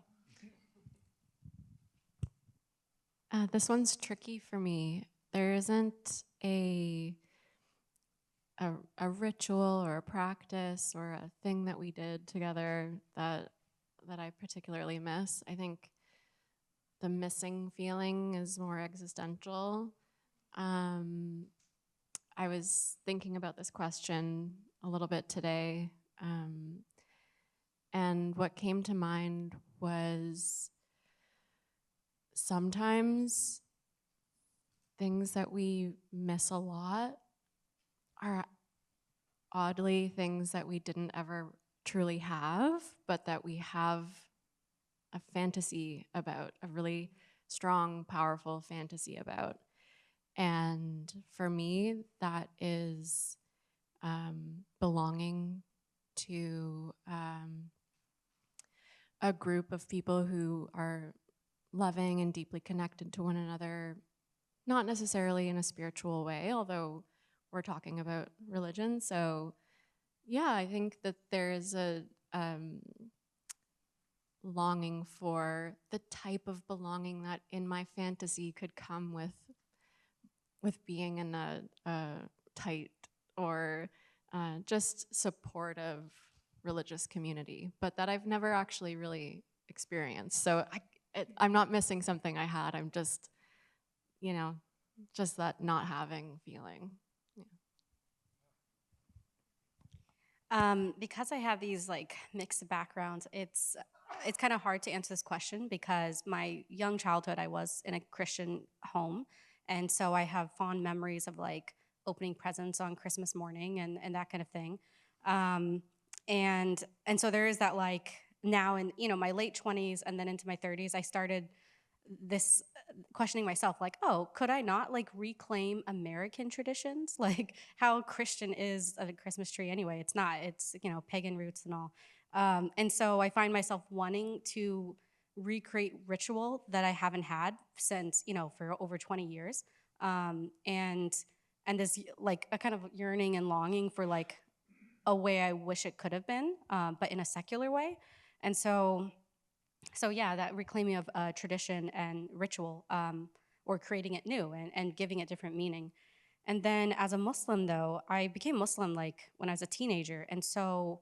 This one's tricky for me. There isn't a ritual or a practice or a thing that we did together that I particularly miss. I think the missing feeling is more existential. I was thinking about this question a little bit today, and what came to mind was sometimes things that we miss a lot are oddly things that we didn't ever truly have, but that we have a fantasy about, a really strong, powerful fantasy about. And for me, that is belonging to a group of people who are loving and deeply connected to one another, not necessarily in a spiritual way, although we're talking about religion. So yeah, I think that there is a longing for the type of belonging that in my fantasy could come with being in a tight or just supportive religious community, but that I've never actually really experienced. So I'm not missing something I had. I'm just, you know, just that not having feeling. Yeah. Because I have these like mixed backgrounds, it's kind of hard to answer this question because my young childhood I was in a Christian home, and so I have fond memories of like opening presents on Christmas morning and that kind of thing. And so there is that like now in, you know, my late 20s and then into my 30s, I started this questioning myself, like, oh, could I not like reclaim American traditions? Like how Christian is a Christmas tree anyway? It's not, it's, you know, pagan roots and all. And so I find myself wanting to recreate ritual that I haven't had since, you know, for over 20 years. And this like a kind of yearning and longing for like a way I wish it could have been, but in a secular way. And so yeah, that reclaiming of tradition and ritual, or creating it new and giving it different meaning. And then as a Muslim though, I became Muslim like when I was a teenager. And so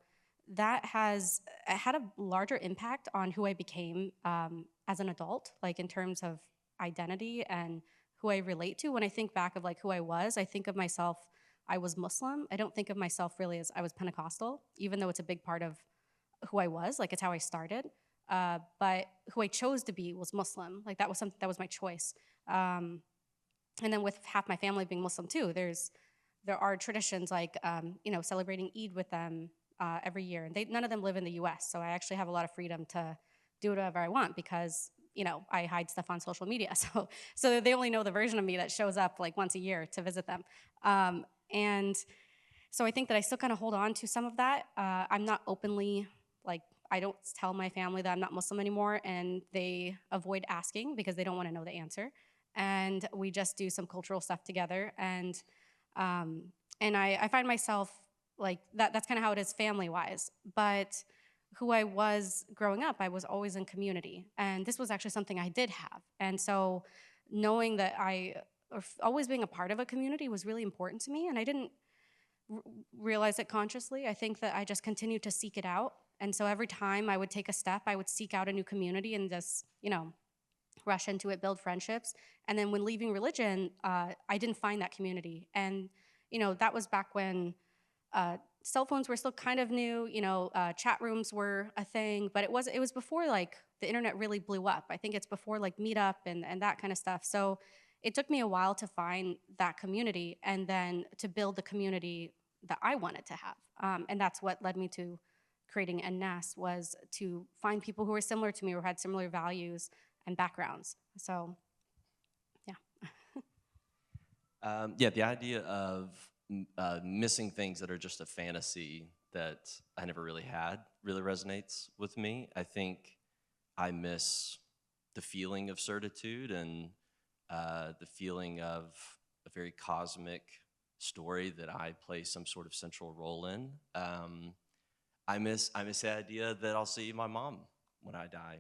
that had a larger impact on who I became as an adult, like in terms of identity and who I relate to. When I think back of like who I was, I think of myself, I was Muslim. I don't think of myself really as I was Pentecostal, even though it's a big part of who I was, like it's how I started. But who I chose to be was Muslim. Like that was my choice. And then with half my family being Muslim too, there are traditions like you know, celebrating Eid with them every year. And none of them live in the US, so I actually have a lot of freedom to do whatever I want because, you know, I hide stuff on social media. So they only know the version of me that shows up like once a year to visit them. And so I think that I still kind of hold on to some of that. I'm not openly, like, I don't tell my family that I'm not Muslim anymore, and they avoid asking because they don't want to know the answer. And we just do some cultural stuff together. And I find myself like that's kind of how it is family-wise. But who I was growing up, I was always in community. And this was actually something I did have. And so knowing that always being a part of a community was really important to me. And I didn't realize it consciously. I think that I just continued to seek it out. And so every time I would take a step, I would seek out a new community and just, rush into it, build friendships. And then when leaving religion, I didn't find that community. And, that was back when cell phones were still kind of new, chat rooms were a thing, but it was before like the internet really blew up. I think it's before like Meetup and that kind of stuff. So it took me a while to find that community and then to build the community that I wanted to have. And that's what led me to creating NNAS, was to find people who were similar to me or had similar values and backgrounds. So, yeah. The idea of missing things that are just a fantasy that I never really had really resonates with me. I think I miss the feeling of certitude and the feeling of a very cosmic story that I play some sort of central role in. I miss the idea that I'll see my mom when I die.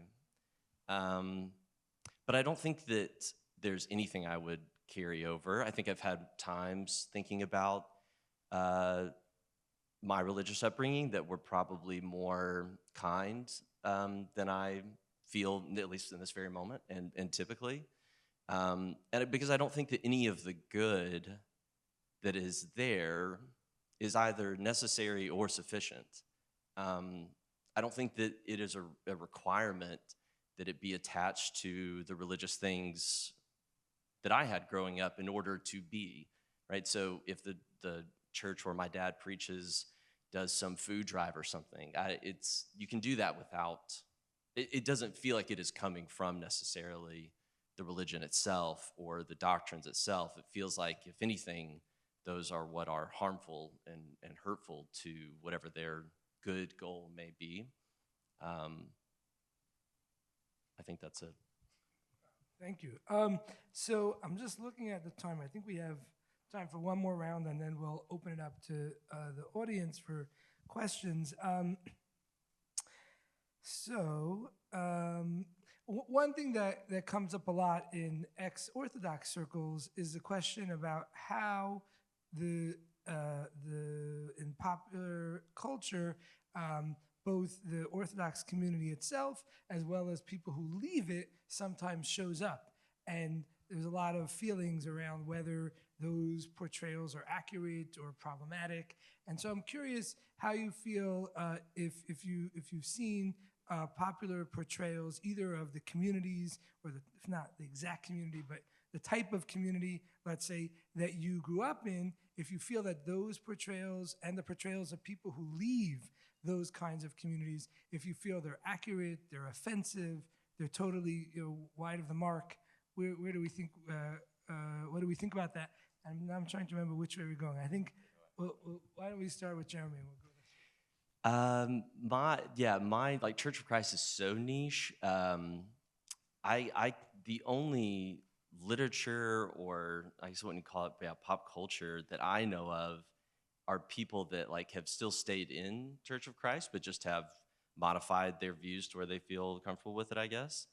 But I don't think that there's anything I would carry over. I think I've had times thinking about my religious upbringing that were probably more kind than I feel, at least in this very moment, and typically. Because I don't think that any of the good that is there is either necessary or sufficient. I don't think that it is a requirement that it be attached to the religious things that I had growing up in order to be, right? So if the church where my dad preaches does some food drive or something, you can do that without, it doesn't feel like it is coming from necessarily the religion itself or the doctrines itself. It feels like, if anything, those are what are harmful and hurtful to whatever their good goal may be. I think that's it. Thank you. So I'm just looking at the time. I think we have time for one more round, and then we'll open it up to the audience for questions. One thing that comes up a lot in ex-Orthodox circles is the question about how in popular culture, both the Orthodox community itself as well as people who leave it sometimes shows up. And there's a lot of feelings around whether those portrayals are accurate or problematic. And so I'm curious how you feel if you've seen popular portrayals either of the communities or if not the exact community, but the type of community, let's say, that you grew up in, if you feel that those portrayals and the portrayals of people who leave those kinds of communities, if you feel they're accurate, they're offensive, they're totally wide of the mark, where do we think? What do we think about that? And now I'm trying to remember which way we're going. I think. Why don't we start with Jeremy? And we'll go My Church of Christ is so niche. The only literature, or I guess what you call it, pop culture that I know of, are people that have still stayed in Church of Christ, but just have modified their views to where they feel comfortable with it, I guess.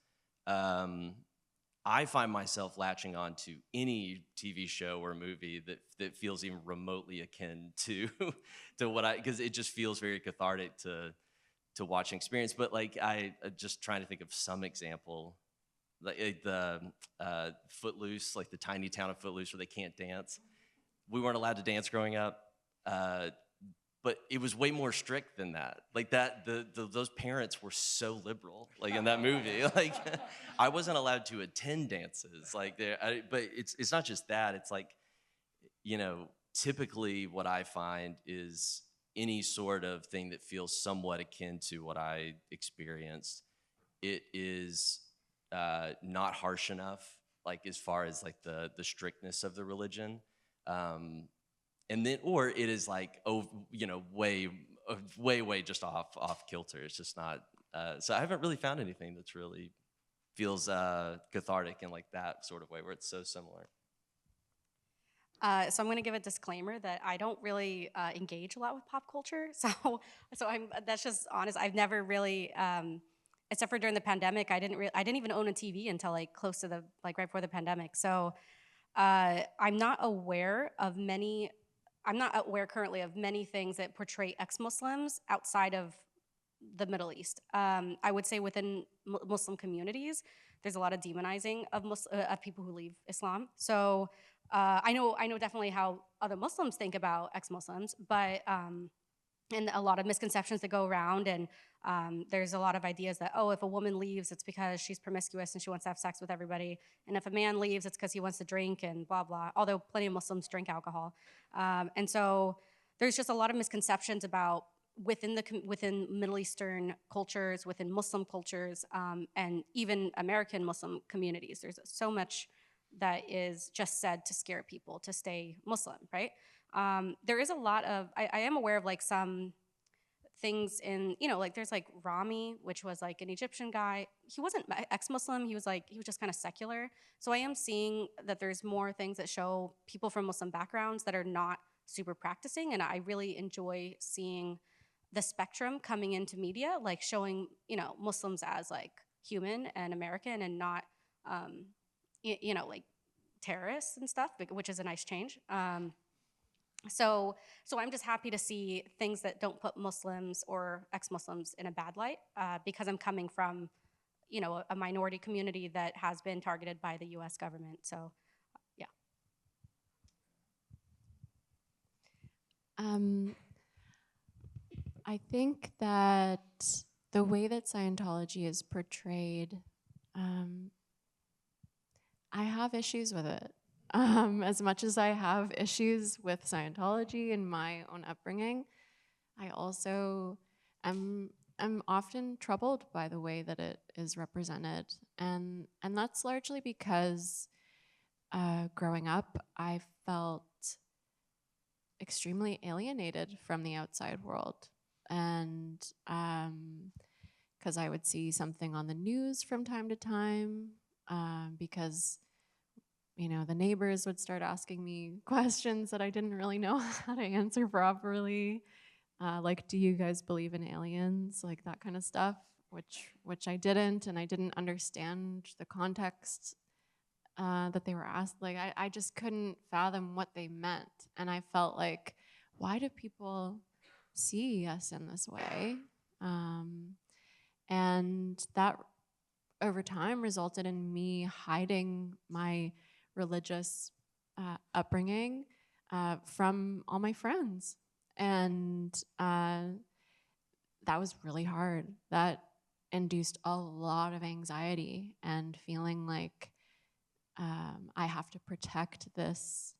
I find myself latching on to any TV show or movie that feels even remotely akin to because it just feels very cathartic to watch and experience. But I just trying to think of some example, like the Footloose, like the tiny town of Footloose where they can't dance. We weren't allowed to dance growing up. But it was way more strict than that. Those parents were so liberal, in that movie. I wasn't allowed to attend dances, but it's not just that. It's typically what I find is any sort of thing that feels somewhat akin to what I experienced. It is not harsh enough, as far as the strictness of the religion. And then, or it is way way just off kilter. It's just not. So I haven't really found anything that's really feels cathartic in like that sort of way where it's so similar. So I'm going to give a disclaimer that I don't really engage a lot with pop culture. So that's just honest. I've never really, except for during the pandemic, I didn't even own a TV until like close to the right before the pandemic. So I'm not aware currently of many things that portray ex-Muslims outside of the Middle East. I would say within Muslim communities, there's a lot of demonizing of people who leave Islam. So I know definitely how other Muslims think about ex-Muslims, but and a lot of misconceptions that go around, and there's a lot of ideas that, oh, if a woman leaves, it's because she's promiscuous and she wants to have sex with everybody, and if a man leaves, it's because he wants to drink and blah blah. Although plenty of Muslims drink alcohol, and so there's just a lot of misconceptions about within Middle Eastern cultures, within Muslim cultures, and even American Muslim communities. There's so much that is just said to scare people to stay Muslim, right? There is a lot of, I am aware of like some things in, like there's like Rami, which was like an Egyptian guy. He wasn't ex-Muslim, he was just kind of secular. So I am seeing that there's more things that show people from Muslim backgrounds that are not super practicing, and I really enjoy seeing the spectrum coming into media, like showing, Muslims as like human and American and not, like terrorists and stuff, which is a nice change. So I'm just happy to see things that don't put Muslims or ex-Muslims in a bad light, because I'm coming from, a minority community that has been targeted by the U.S. government. So, yeah. I think that the way that Scientology is portrayed, I have issues with it. As much as I have issues with Scientology and my own upbringing, I also am often troubled by the way that it is represented. And that's largely because growing up, I felt extremely alienated from the outside world. And because I would see something on the news from time to time, because the neighbors would start asking me questions that I didn't really know how to answer properly. Like, do you guys believe in aliens? Like that kind of stuff, which I didn't, and I didn't understand the context that they were asked. Like, I just couldn't fathom what they meant. And I felt like, why do people see us in this way? And that over time resulted in me hiding my religious upbringing from all my friends. And that was really hard. That induced a lot of anxiety and feeling like I have to protect this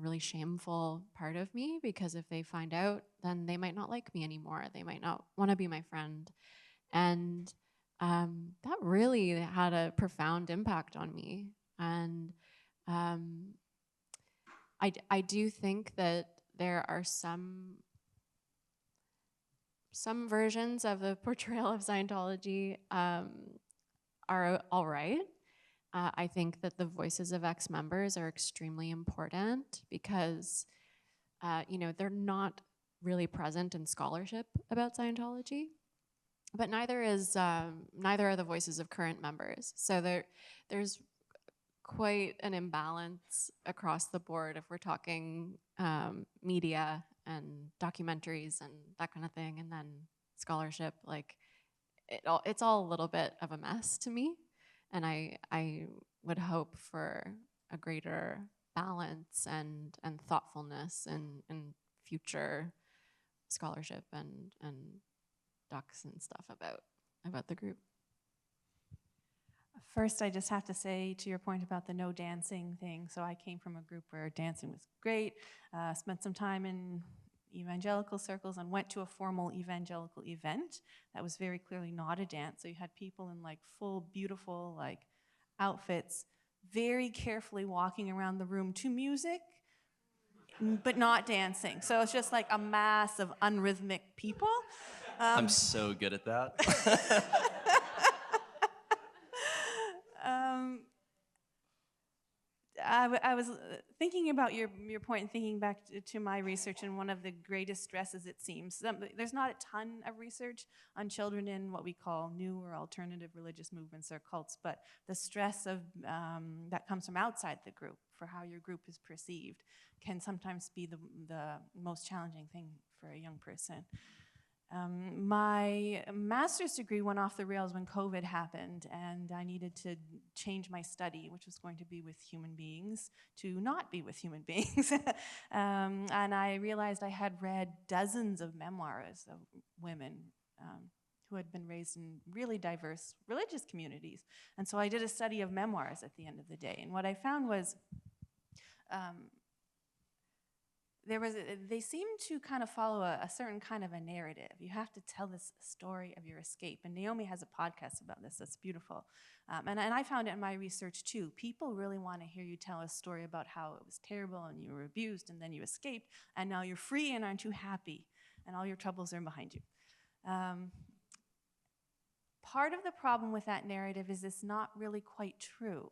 really shameful part of me, because if they find out, then they might not like me anymore. They might not want to be my friend. And that really had a profound impact on me. And I do think that there are some versions of the portrayal of Scientology are all right. I think that the voices of ex-members are extremely important because, they're not really present in scholarship about Scientology, but neither are the voices of current members. So there's quite an imbalance across the board if we're talking media and documentaries and that kind of thing, and then scholarship. Like it's all a little bit of a mess to me, and I would hope for a greater balance and thoughtfulness in future scholarship and docs and stuff about the group. First, I just have to say to your point about the no dancing thing. So I came from a group where dancing was great, spent some time in evangelical circles and went to a formal evangelical event that was very clearly not a dance. So you had people in like full, beautiful like outfits, very carefully walking around the room to music but not dancing. So it's just like a mass of unrhythmic people. I'm so good at that. I was thinking about your point and thinking back to my research, and one of the greatest stresses, it seems, there's not a ton of research on children in what we call new or alternative religious movements or cults, but the stress of that comes from outside the group for how your group is perceived can sometimes be the most challenging thing for a young person. My master's degree went off the rails when COVID happened, and I needed to change my study, which was going to be with human beings, to not be with human beings. And I realized I had read dozens of memoirs of women who had been raised in really diverse religious communities. And so I did a study of memoirs at the end of the day. And what I found was they seem to kind of follow a certain kind of a narrative. You have to tell this story of your escape. And Naomi has a podcast about this. That's beautiful. And I found it in my research too. People really want to hear you tell a story about how it was terrible and you were abused and then you escaped and now you're free and aren't you happy and all your troubles are behind you. Part of the problem with that narrative is it's not really quite true.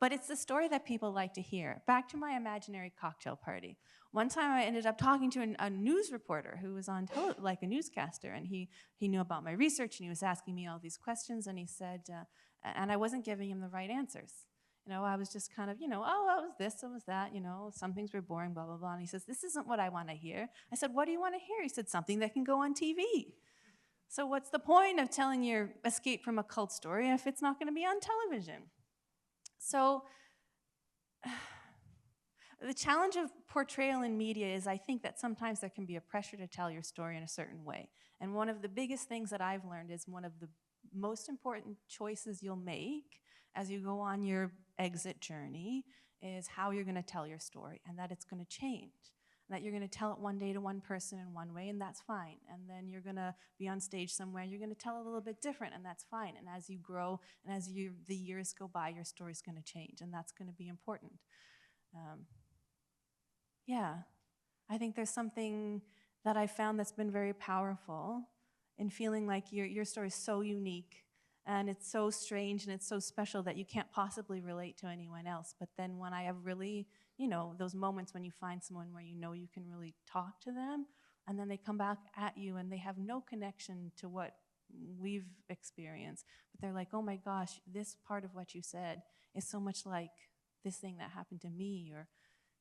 But it's the story that people like to hear. Back to my imaginary cocktail party. One time I ended up talking to a news reporter who was on like a newscaster, and he knew about my research, and he was asking me all these questions, and he said, and I wasn't giving him the right answers. You know, I was just kind of, oh, it was this, it was that, some things were boring, blah, blah, blah. And he says, this isn't what I want to hear. I said, what do you want to hear? He said, something that can go on TV. So what's the point of telling your escape from a cult story if it's not going to be on television? So the challenge of portrayal in media is I think that sometimes there can be a pressure to tell your story in a certain way. And one of the biggest things that I've learned is one of the most important choices you'll make as you go on your exit journey is how you're going to tell your story, and that it's going to change. That you're going to tell it one day to one person in one way, and that's fine. And then you're going to be on stage somewhere, and you're going to tell it a little bit different, and that's fine. And as you grow and as the years go by, your story's going to change, and that's going to be important. Yeah, I think there's something that I found that's been very powerful in feeling like your story is so unique, and it's so strange, and it's so special that you can't possibly relate to anyone else. But then when I have really those moments when you find someone where you can really talk to them, and then they come back at you and they have no connection to what we've experienced, but they're like, oh my gosh, this part of what you said is so much like this thing that happened to me, or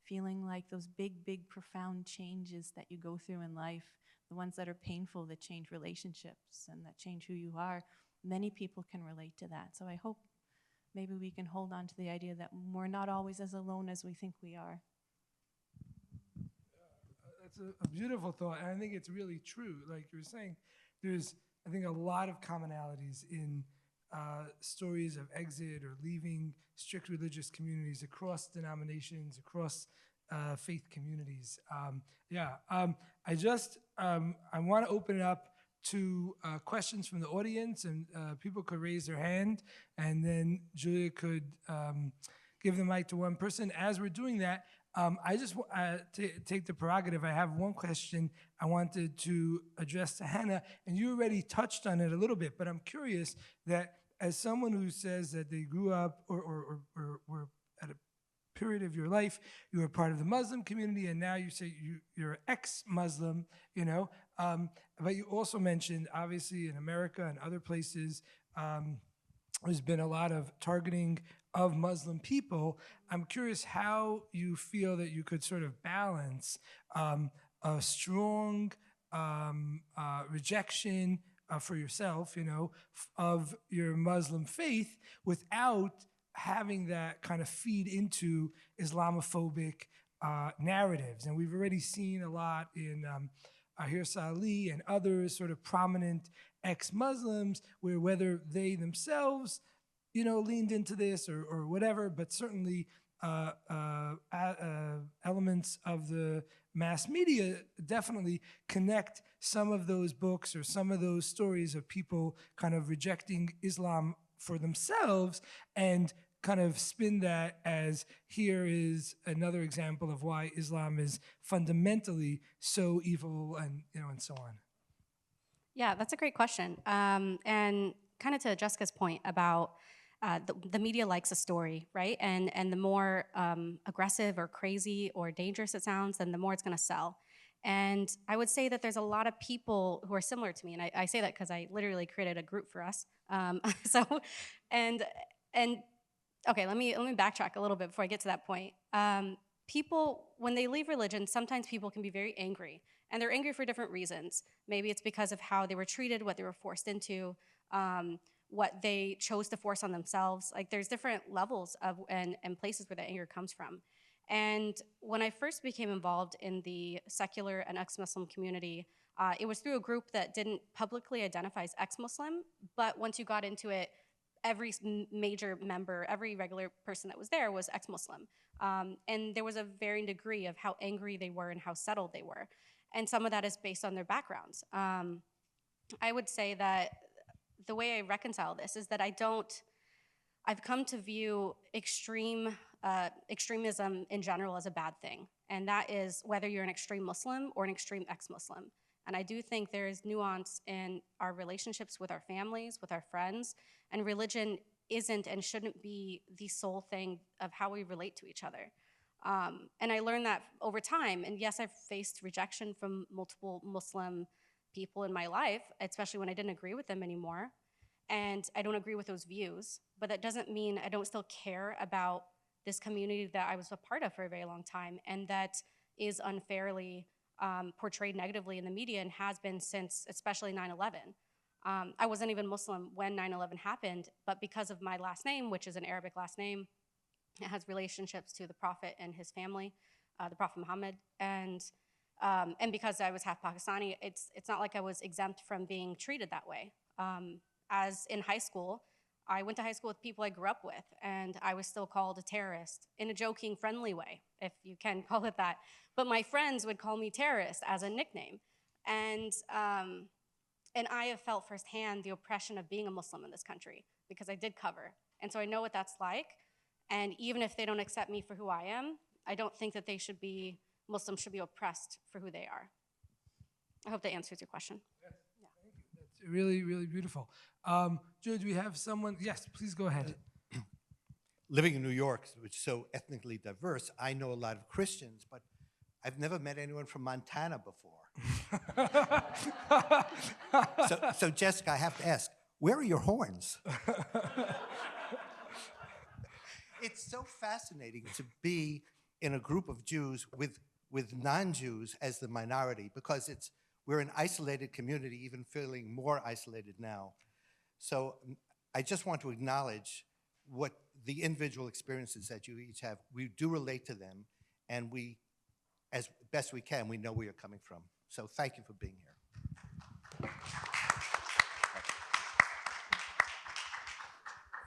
feeling like those big, big, profound changes that you go through in life, the ones that are painful, that change relationships and that change who you are. Many people can relate to that. So I hope maybe we can hold on to the idea that we're not always as alone as we think we are. That's a beautiful thought, and I think it's really true. Like you were saying, there's, I think, a lot of commonalities in stories of exit or leaving strict religious communities across denominations, across faith communities. I want to open it up to questions from the audience, and people could raise their hand, and then Julia could give the mic to one person. As we're doing that, I just take the prerogative. I have one question I wanted to address to Hannah, and you already touched on it a little bit, but I'm curious that as someone who says that they grew up or were at a period of your life, you were part of the Muslim community, and now you say you're ex-Muslim, but you also mentioned, obviously, in America and other places, there's been a lot of targeting of Muslim people. I'm curious how you feel that you could sort of balance a strong rejection for yourself, of your Muslim faith without having that kind of feed into Islamophobic narratives. And we've already seen a lot in Hirsa Ali and others sort of prominent ex-Muslims, where whether they themselves, leaned into this or whatever, but certainly elements of the mass media definitely connect some of those books or some of those stories of people kind of rejecting Islam for themselves and kind of spin that as here is another example of why Islam is fundamentally so evil, and and so on? Yeah, that's a great question. And kind of to Jessica's point about the media likes a story, right? And the more aggressive or crazy or dangerous it sounds, then the more it's going to sell. And I would say that there's a lot of people who are similar to me, and I say that because I literally created a group for us. So, and okay, let me backtrack a little bit before I get to that point. People, when they leave religion, sometimes people can be very angry, and they're angry for different reasons. Maybe it's because of how they were treated, what they were forced into, what they chose to force on themselves. Like there's different levels of and places where that anger comes from. And when I first became involved in the secular and ex-Muslim community, it was through a group that didn't publicly identify as ex-Muslim, but once you got into it, every major member, every regular person that was there was ex-Muslim. And there was a varying degree of how angry they were and how settled they were. And some of that is based on their backgrounds. I would say that the way I reconcile this is that I've come to view extremism in general as a bad thing. And that is whether you're an extreme Muslim or an extreme ex-Muslim. And I do think there is nuance in our relationships with our families, with our friends, and religion isn't and shouldn't be the sole thing of how we relate to each other. And I learned that over time. And yes, I've faced rejection from multiple Muslim people in my life, especially when I didn't agree with them anymore. And I don't agree with those views, but that doesn't mean I don't still care about this community that I was a part of for a very long time and that is unfairly portrayed negatively in the media and has been since especially 9/11. I wasn't even Muslim when 9/11 happened, but because of my last name, which is an Arabic last name, it has relationships to the Prophet and his family, the Prophet Muhammad, and because I was half Pakistani, it's not like I was exempt from being treated that way. As in high school, I went to high school with people I grew up with, and I was still called a terrorist in a joking, friendly way, if you can call it that. But my friends would call me terrorist as a nickname, and I have felt firsthand the oppression of being a Muslim in this country because I did cover, and so I know what that's like. And even if they don't accept me for who I am, I don't think that Muslims should be oppressed for who they are. I hope that answers your question. Yes, yeah. Thank you. That's really, really beautiful. Joe, do we have someone? Yes, please go ahead. Living in New York, which is so ethnically diverse, I know a lot of Christians, but I've never met anyone from Montana before. So Jessica, I have to ask, where are your horns? It's so fascinating to be in a group of Jews with non-Jews as the minority because we're an isolated community, even feeling more isolated now. So I just want to acknowledge what the individual experiences that you each have. We do relate to them, and we, as best we can, we know where you're coming from. So thank you for being here.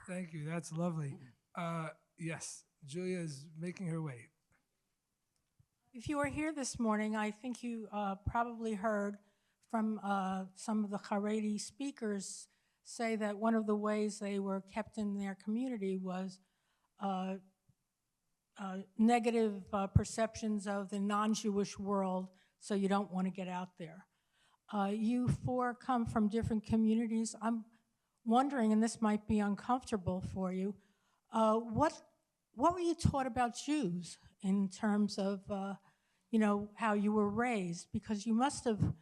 Thank you. That's lovely. Yes, Julia is making her way. If you were here this morning, I think you probably heard from some of the Haredi speakers say that one of the ways they were kept in their community was negative perceptions of the non-Jewish world, so you don't want to get out there. You four come from different communities. I'm wondering, and this might be uncomfortable for you, what were you taught about Jews in terms of how you were raised? Because you must have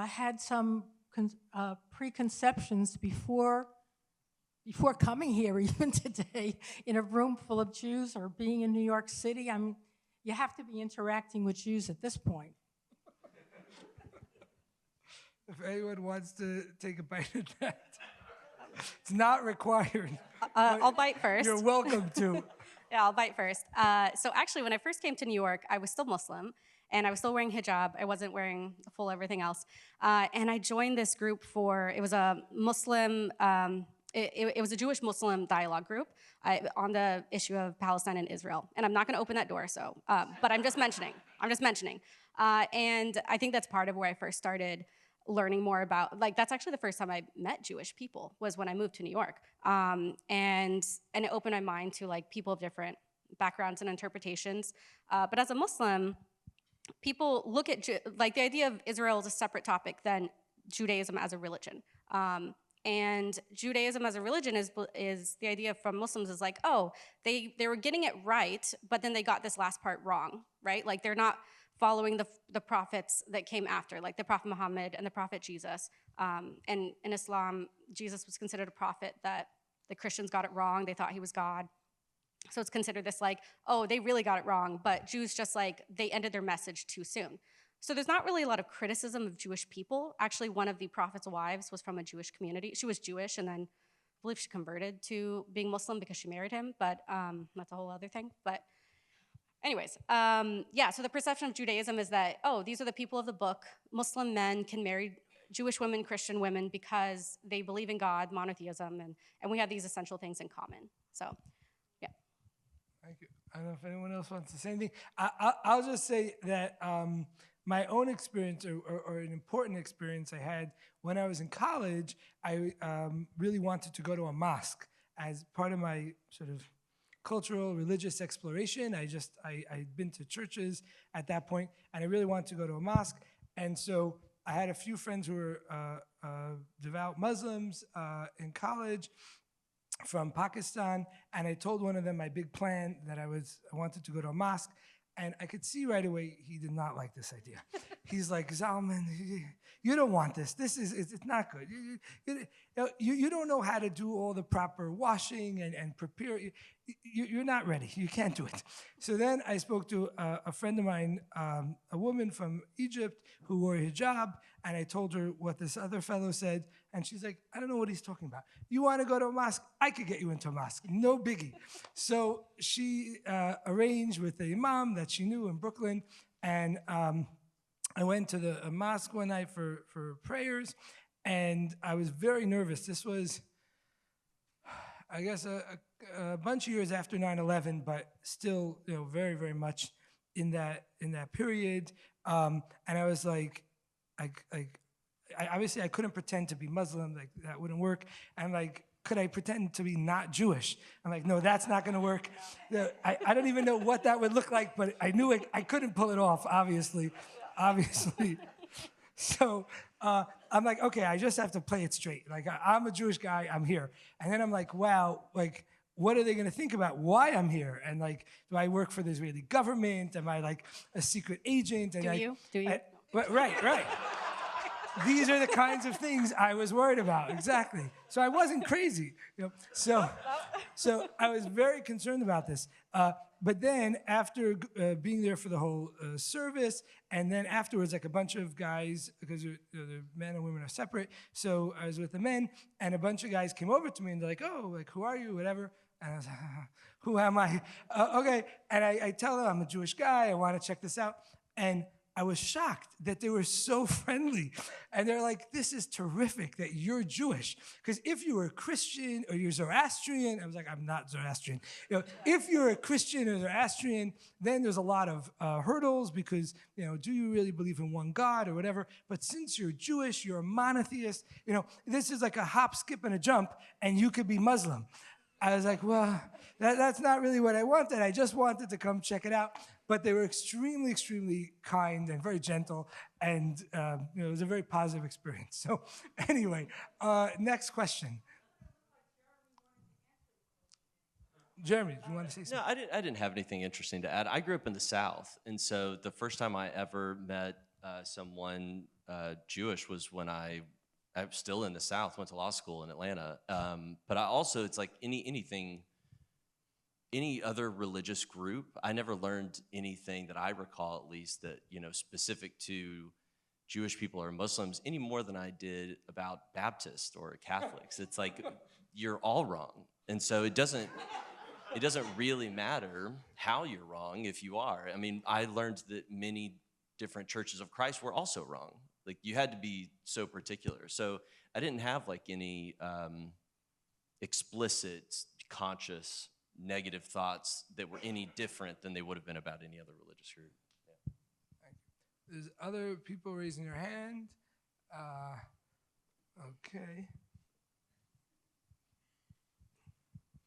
had some preconceptions before coming here, even today, in a room full of Jews or being in New York City. I mean, you have to be interacting with Jews at this point. If anyone wants to take a bite of that, it's not required. I'll bite first. You're welcome to. Yeah, I'll bite first. So actually, when I first came to New York, I was still Muslim, and I was still wearing hijab. I wasn't wearing full everything else. And I joined this group it was a Muslim, it was a Jewish Muslim dialogue group on the issue of Palestine and Israel. And I'm not going to open that door, but I'm just mentioning. And I think that's part of where I first started learning more about, like, that's actually the first time I met Jewish people, was when I moved to New York. And it opened my mind to, like, people of different backgrounds and interpretations. But as a Muslim, people look at, like, the idea of Israel as a separate topic than Judaism as a religion. And Judaism as a religion is the idea from Muslims is like, oh, they were getting it right, but then they got this last part wrong, right? Like, they're not following the prophets that came after, like the Prophet Muhammad and the Prophet Jesus. And in Islam, Jesus was considered a prophet that the Christians got it wrong. They thought he was God. So it's considered this, like, oh, they really got it wrong, but Jews just, like, they ended their message too soon. So there's not really a lot of criticism of Jewish people. Actually, one of the prophet's wives was from a Jewish community. She was Jewish, and then I believe she converted to being Muslim because she married him, but that's a whole other thing. But anyways, yeah, so the perception of Judaism is that, oh, these are the people of the book. Muslim men can marry Jewish women, Christian women, because they believe in God, monotheism, and we have these essential things in common. So, yeah. Thank you. I don't know if anyone else wants to say anything. I'll just say that my own experience, or an important experience I had when I was in college, I really wanted to go to a mosque as part of my sort of cultural, religious exploration. I'd been to churches at that point, and I really wanted to go to a mosque. And so I had a few friends who were devout Muslims in college from Pakistan, and I told one of them my big plan that I wanted to go to a mosque. And I could see right away he did not like this idea. He's like, Zalman, you don't want this. It's not good. You don't know how to do all the proper washing and prepare. You're not ready. You can't do it. So then I spoke to a friend of mine, a woman from Egypt who wore a hijab, and I told her what this other fellow said, and she's like, I don't know what he's talking about. You want to go to a mosque? I could get you into a mosque. No biggie. So she arranged with the imam that she knew in Brooklyn, and I went to the mosque one night for prayers, and I was very nervous. This was, I guess, a bunch of years after 9/11, but still, very, very much in that period. And I was like, obviously I couldn't pretend to be Muslim, like that wouldn't work. And like, could I pretend to be not Jewish? I'm like, no, that's not gonna work. I don't even know what that would look like, but I knew I couldn't pull it off, obviously. So I'm like, okay, I just have to play it straight. Like, I'm a Jewish guy, I'm here. And then I'm like, wow, like, what are they gonna think about why I'm here? And like, do I work for the Israeli government? Am I like a secret agent? And Do you? Right. These are the kinds of things I was worried about, exactly. So I wasn't crazy, So I was very concerned about this. But then after being there for the whole service, and then afterwards, like a bunch of guys, because the men and women are separate, so I was with the men, and a bunch of guys came over to me, and they're like, oh, like, who are you, whatever. And I was like, who am I? Okay, and I tell them I'm a Jewish guy, I want to check this out. And I was shocked that they were so friendly. And they're like, this is terrific that you're Jewish. Because if you were a Christian or you're Zoroastrian, I was like, I'm not Zoroastrian. If you're a Christian or Zoroastrian, then there's a lot of hurdles because, do you really believe in one God or whatever? But since you're Jewish, you're a monotheist, this is like a hop, skip, and a jump, and you could be Muslim. I was like, well, that's not really what I wanted. I just wanted to come check it out. But they were extremely, extremely kind and very gentle, and it was a very positive experience. So anyway, next question. Jeremy, do you want to say something? No, I didn't have anything interesting to add. I grew up in the South, and so the first time I ever met someone Jewish was when I was still in the South, went to law school in Atlanta. But I also, it's like any other religious group, I never learned anything that I recall, at least, that, specific to Jewish people or Muslims any more than I did about Baptists or Catholics. It's like, you're all wrong. And so it doesn't really matter how you're wrong if you are. I mean, I learned that many different churches of Christ were also wrong. Like, you had to be so particular. So I didn't have like any explicit, conscious, negative thoughts that were any different than they would have been about any other religious group. Yeah. Thank you. There's other people raising their hand. Okay.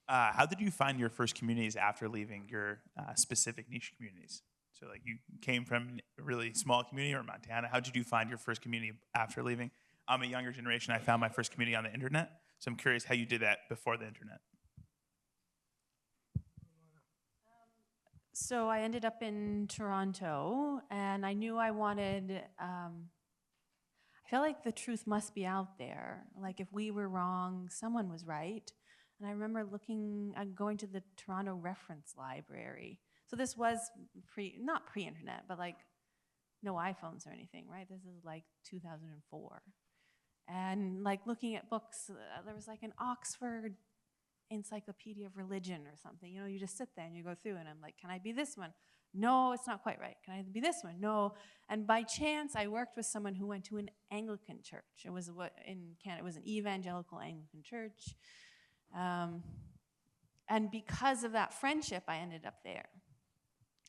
How did you find your first communities after leaving your specific niche communities? So like you came from a really small community or Montana. How did you find your first community after leaving? I'm a younger generation. I found my first community on the internet. So I'm curious how you did that before the internet. So I ended up in Toronto, and I knew I wanted, I felt like the truth must be out there. Like if we were wrong, someone was right. And I remember going to the Toronto Reference Library. So this was not pre-internet, but like no iPhones or anything, right? This is like 2004. And like looking at books, there was like an Oxford Encyclopedia of Religion or something. You know, you just sit there and you go through, and I'm like, can I be this one? No, it's not quite right. Can I be this one? No. And by chance, I worked with someone who went to an Anglican church. It was in Canada, it was an evangelical Anglican church. And because of that friendship, I ended up there.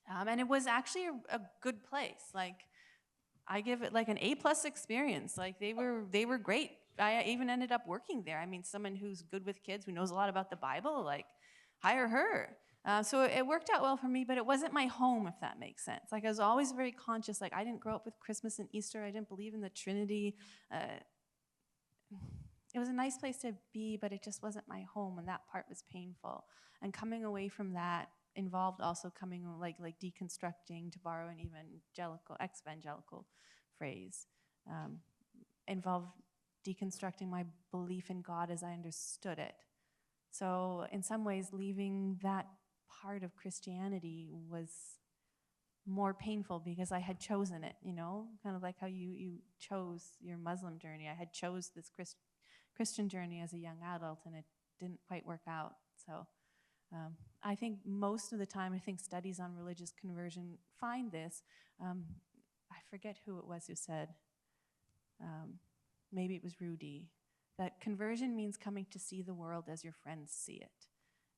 And it was actually a good place. Like, I give it like an A+ experience. Like they were great. I even ended up working there. I mean, someone who's good with kids, who knows a lot about the Bible, like hire her. So it worked out well for me, but it wasn't my home, if that makes sense. Like I was always very conscious. Like I didn't grow up with Christmas and Easter. I didn't believe in the Trinity. It was a nice place to be, but it just wasn't my home, and that part was painful. And coming away from that involved also coming like deconstructing, to borrow an ex-evangelical phrase, involved deconstructing my belief in God as I understood it. So in some ways, leaving that part of Christianity was more painful because I had chosen it, you know, kind of like how you chose your Muslim journey. I had chose this Christian journey as a young adult, and it didn't quite work out. So I think most of the time, I think studies on religious conversion find this. I forget who it was who said, maybe it was Rudy, that conversion means coming to see the world as your friends see it,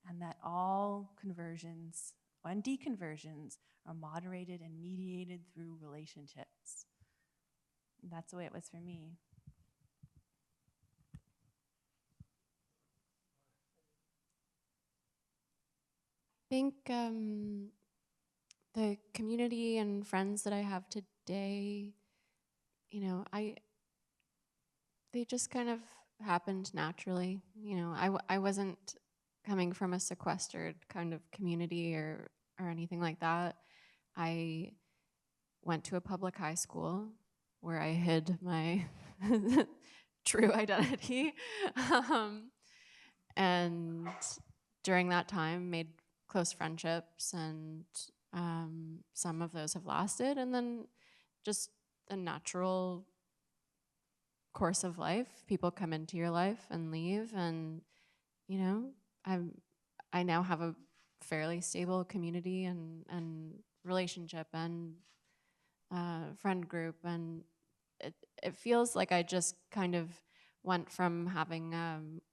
and that all conversions and deconversions are moderated and mediated through relationships. And that's the way it was for me. I think the community and friends that I have today, you know, they just kind of happened naturally. You know, I wasn't coming from a sequestered kind of community or anything like that. I went to a public high school where I hid my true identity. And during that time made close friendships, and some of those have lasted. And then just the natural course of life, people come into your life and leave, and you know, I now have a fairly stable community and relationship and friend group, and it feels like I just kind of went from having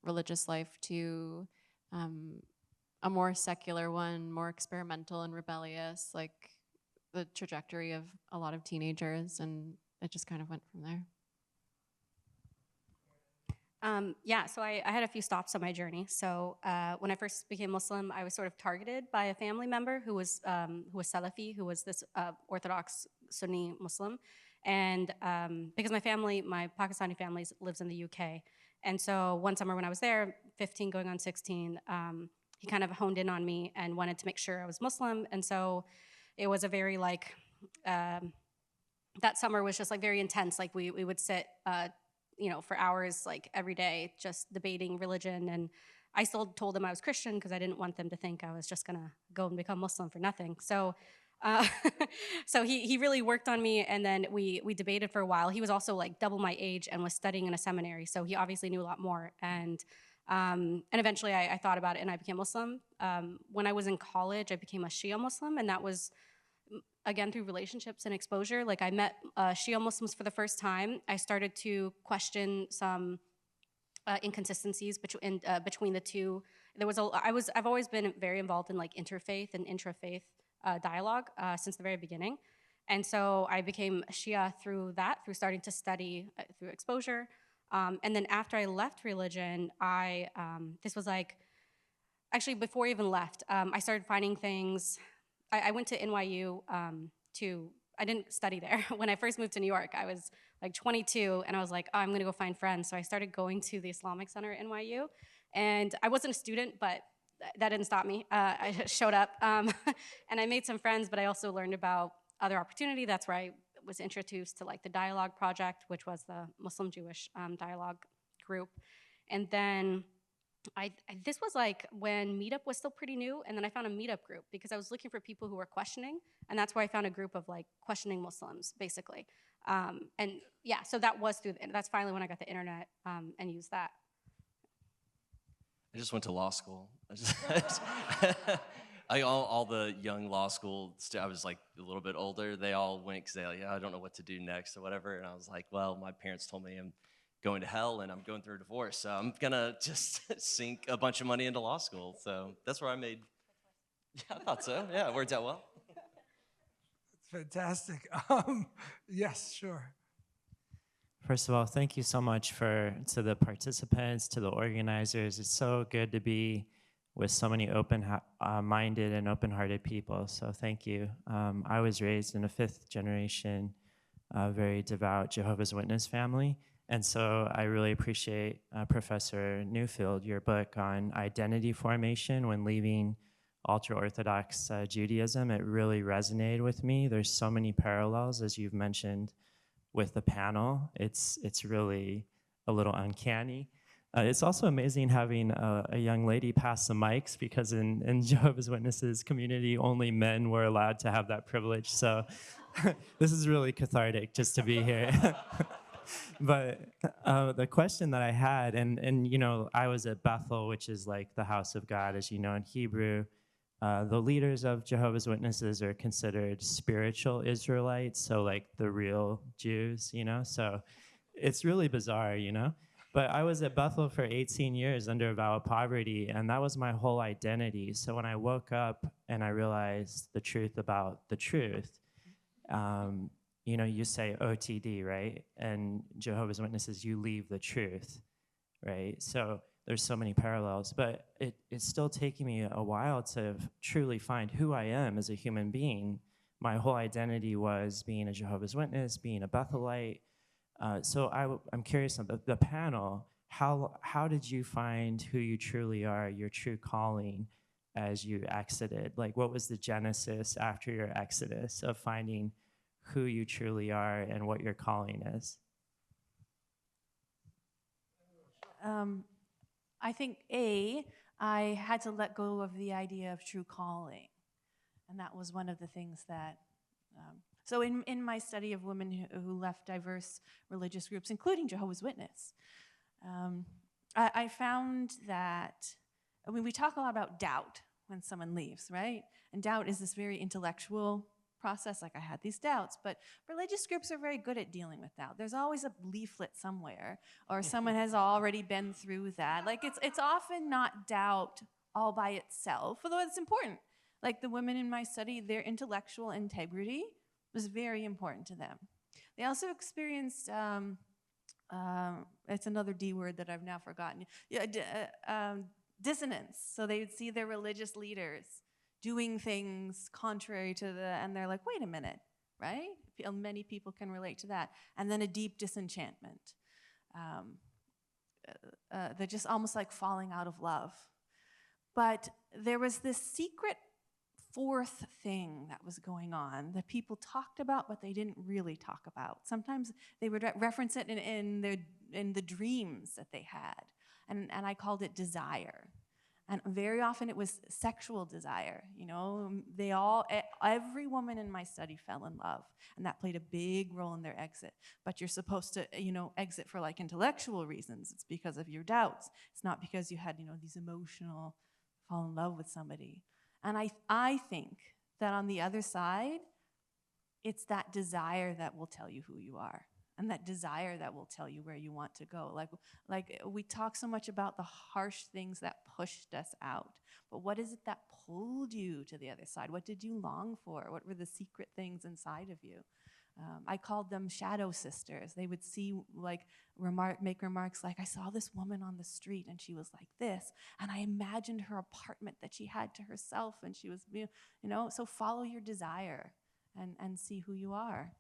religious life to a more secular one, more experimental and rebellious, like the trajectory of a lot of teenagers, and it just kind of went from there. Yeah, so I had a few stops on my journey. So when I first became Muslim, I was sort of targeted by a family member who was Salafi, who was this Orthodox Sunni Muslim. And because my Pakistani family lives in the UK. And so one summer when I was there, 15 going on 16, he kind of honed in on me and wanted to make sure I was Muslim. And so it was a very that summer was just like very intense. Like we would sit you know, for hours, like every day, just debating religion. And I still told them I was Christian because I didn't want them to think I was just gonna go and become Muslim for nothing. So, so he really worked on me, and then we debated for a while. He was also like double my age and was studying in a seminary, so he obviously knew a lot more. And eventually I thought about it and I became Muslim. When I was in college, I became a Shia Muslim, and that was again through relationships and exposure. Like I met Shia Muslims for the first time. I started to question some inconsistencies between the two. I've always been very involved in like interfaith and intrafaith dialogue since the very beginning. And so I became Shia through that, through starting to study through exposure. And then after I left religion, this was like, actually before I even left, I started finding things. I went to NYU I didn't study there. When I first moved to New York, I was like 22, and I was like, oh, I'm gonna go find friends. So I started going to the Islamic Center at NYU. And I wasn't a student, but that didn't stop me. I showed up, and I made some friends, but I also learned about other opportunity. That's where I was introduced to like the Dialogue Project, which was the Muslim Jewish dialogue group. And then this was like when Meetup was still pretty new, and then I found a Meetup group because I was looking for people who were questioning, and that's where I found a group of like questioning Muslims, basically. And yeah, so that's finally when I got the internet and used that. I just went to law school. All the young law school, I was like a little bit older. They all went because they like, I don't know what to do next or whatever. And I was like, well, my parents told me I'm going to hell and I'm going through a divorce. So I'm gonna just sink a bunch of money into law school. So that's where I made, yeah, I thought so. Yeah, it worked out well. That's fantastic. Yes, sure. First of all, thank you so much to the participants, to the organizers. It's so good to be with so many open-minded and open-hearted people, so thank you. I was raised in a fifth generation, very devout Jehovah's Witness family, and so I really appreciate Professor Newfield, your book on identity formation when leaving ultra-Orthodox Judaism. It really resonated with me. There's so many parallels, as you've mentioned, with the panel. It's really a little uncanny. It's also amazing having a young lady pass the mics, because in Jehovah's Witnesses community, only men were allowed to have that privilege. So this is really cathartic just to be here. But the question that I had, and you know, I was at Bethel, which is like the house of God, as you know, in Hebrew. The leaders of Jehovah's Witnesses are considered spiritual Israelites, so like the real Jews, you know? So it's really bizarre, you know? But I was at Bethel for 18 years under a vow of poverty, and that was my whole identity. So when I woke up and I realized the truth about the truth, you know, you say OTD, right? And Jehovah's Witnesses, you leave the truth, right? So there's so many parallels, but it's still taking me a while to truly find who I am as a human being. My whole identity was being a Jehovah's Witness, being a Bethelite. So I'm curious on the panel, how did you find who you truly are, your true calling as you exited? Like, what was the genesis after your exodus of finding who you truly are and what your calling is? I think I had to let go of the idea of true calling. And that was one of the things that, so in my study of women who left diverse religious groups, including Jehovah's Witness, I found that, I mean, we talk a lot about doubt when someone leaves, right? And doubt is this very intellectual process, like I had these doubts, but religious groups are very good at dealing with doubt. There's always a leaflet somewhere, or someone has already been through that. Like it's often not doubt all by itself, although it's important. Like the women in my study, their intellectual integrity was very important to them. They also experienced, it's another D word that I've now forgotten, dissonance. So they would see their religious leaders doing things contrary to and they're like, wait a minute, right? Many people can relate to that. And then a deep disenchantment. They're just almost like falling out of love. But there was this secret fourth thing that was going on that people talked about, but they didn't really talk about. Sometimes they would reference it in the dreams that they had. And I called it desire. And very often it was sexual desire. You know, every woman in my study fell in love, and that played a big role in their exit. But you're supposed to, you know, exit for like intellectual reasons. It's because of your doubts. It's not because you had, you know, these emotional fall in love with somebody. And I think that on the other side, it's that desire that will tell you who you are. and that desire that will tell you where you want to go. Like we talk so much about the harsh things that pushed us out, but what is it that pulled you to the other side? What did you long for? What were the secret things inside of you? I called them shadow sisters. They would see, like, make remarks like, I saw this woman on the street and she was like this, and I imagined her apartment that she had to herself, and she was, so follow your desire and see who you are.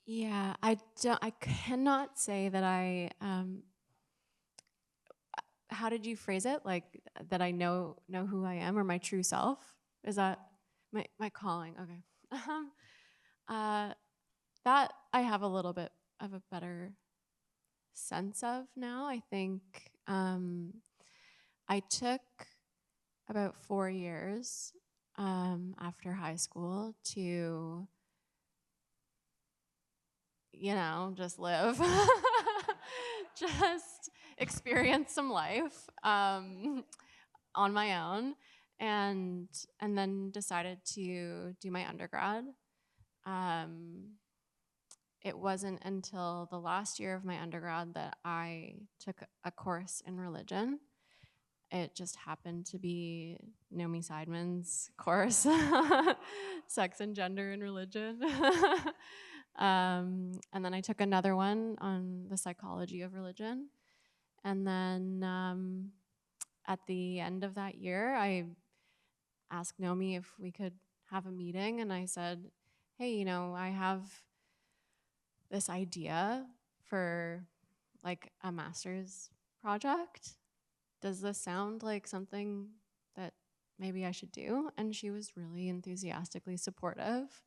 Yeah, I cannot say that I, how did you phrase it? Like, that I know who I am, or my true self? Is that my calling? Okay. That I have a little bit of a better sense of now. I think I took about 4 years after high school to, just live, just experience some life on my own, and then decided to do my undergrad. It wasn't until the last year of my undergrad that I took a course in religion. It just happened to be Naomi Seidman's course, Sex and Gender in Religion. And then I took another one on the psychology of religion. And then at the end of that year, I asked Naomi if we could have a meeting. And I said, hey, I have this idea for like a master's project. Does this sound like something that maybe I should do? And she was really enthusiastically supportive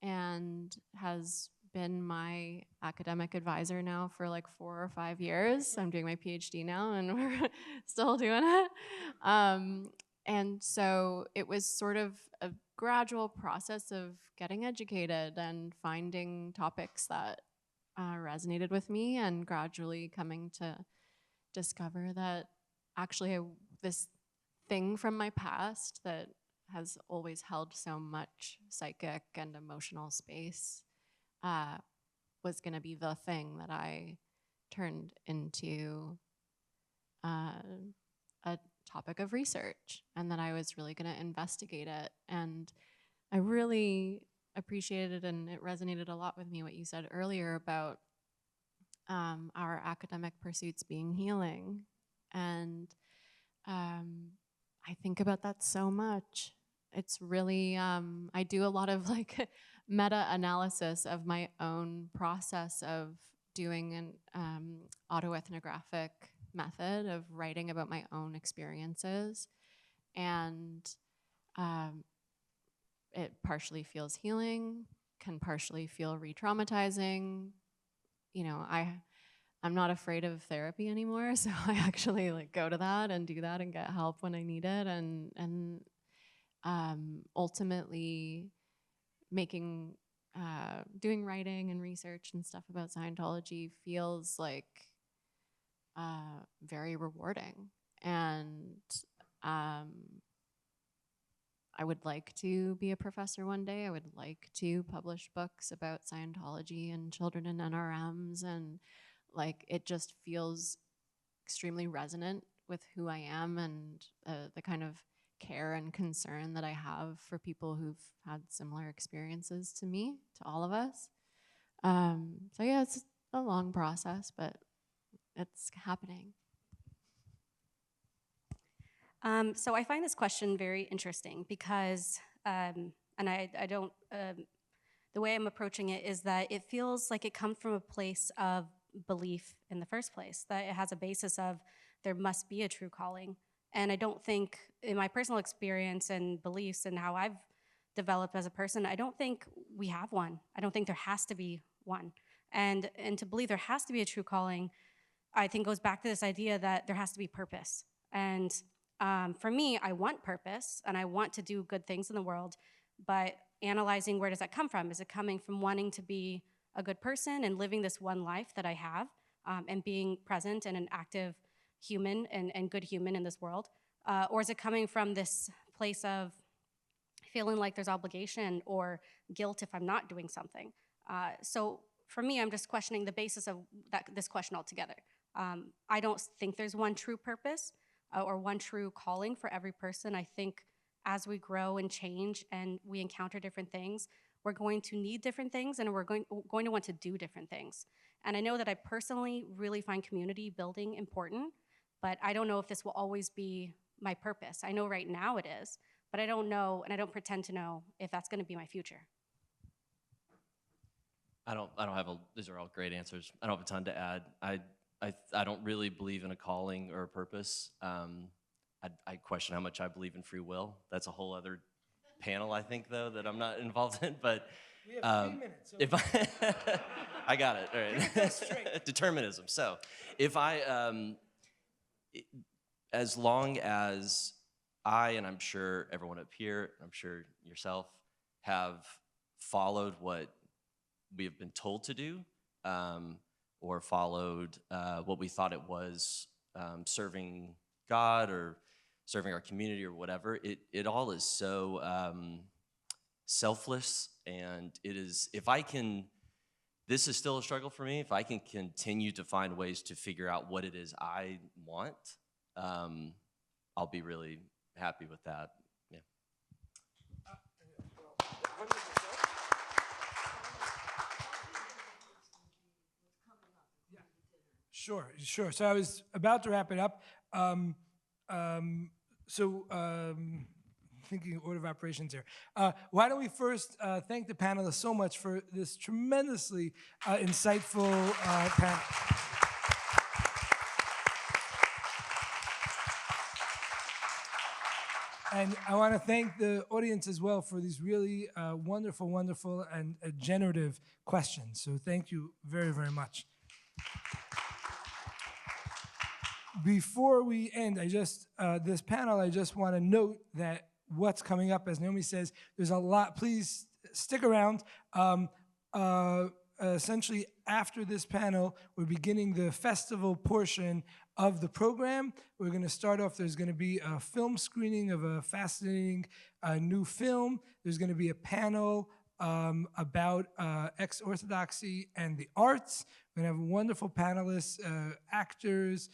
and has been my academic advisor now for like 4 or 5 years. I'm doing my PhD now and we're still doing it. And so it was sort of a gradual process of getting educated and finding topics that resonated with me, and gradually coming to discover that actually this thing from my past that has always held so much psychic and emotional space was going to be the thing that I turned into a topic of research, and that I was really going to investigate it. And I really appreciated, and it resonated a lot with me, what you said earlier about our academic pursuits being healing. And I think about that so much. It's really, I do a lot of like meta-analysis of my own process of doing an autoethnographic method of writing about my own experiences. And it partially feels healing, can partially feel re-traumatizing. I'm not afraid of therapy anymore, so I actually like go to that and do that and get help when I need it. And ultimately doing writing and research and stuff about Scientology feels like very rewarding. And I would like to be a professor one day. I would like to publish books about Scientology and children in NRMs, and like it just feels extremely resonant with who I am and the kind of care and concern that I have for people who've had similar experiences to me, to all of us. So yeah, it's a long process, but it's happening. So I find this question very interesting because, and I don't, the way I'm approaching it is that it feels like it comes from a place of belief in the first place, that it has a basis of there must be a true calling. And I don't think, in my personal experience and beliefs and how I've developed as a person, I don't think we have one. I don't think there has to be one. And to believe there has to be a true calling, I think goes back to this idea that there has to be purpose. And for me, I want purpose and I want to do good things in the world, but analyzing where does that come from? Is it coming from wanting to be a good person and living this one life that I have, and being present in an active human and good human in this world? Or is it coming from this place of feeling like there's obligation or guilt if I'm not doing something? So for me, I'm just questioning the basis of this question altogether. I don't think there's one true purpose or one true calling for every person. I think as we grow and change and we encounter different things, we're going to need different things and we're going to want to do different things. And I know that I personally really find community building important, but I don't know if this will always be my purpose. I know right now it is, but I don't know, and I don't pretend to know if that's going to be my future. These are all great answers. I don't have a ton to add. I don't really believe in a calling or a purpose. I question how much I believe in free will. That's a whole other panel, I think, though, that I'm not involved in. But We have 3 minutes. So if I got it, all right. Get us straight. Determinism. So if as long as I, and I'm sure everyone up here, I'm sure yourself, have followed what we have been told to do, or followed what we thought it was, serving God or serving our community or whatever, it all is so selfless, and it is, this is still a struggle for me. If I can continue to find ways to figure out what it is I want, I'll be really happy with that. Yeah. Sure. So I was about to wrap it up. Thinking order of operations here. Why don't we first thank the panelists so much for this tremendously insightful panel. And I want to thank the audience as well for these really wonderful and generative questions. So thank you very, very much. Before we end, this panel, I just want to note that what's coming up, as Naomi says, there's a lot. Please stick around. Essentially, after this panel, we're beginning the festival portion of the program. We're going to start off, there's going to be a film screening of a fascinating new film. There's going to be a panel about ex-Orthodoxy and the arts. We're going to have wonderful panelists, actors,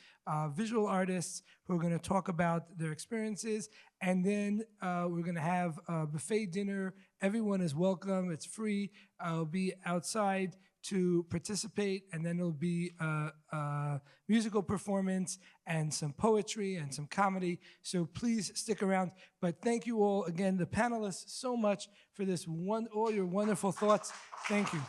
visual artists who are going to talk about their experiences. And then we're going to have a buffet dinner. Everyone is welcome. It's free. I'll be outside to participate, and then there'll be a musical performance and some poetry and some comedy. So please stick around. But thank you all again, the panelists, so much for this all your wonderful thoughts. Thank you.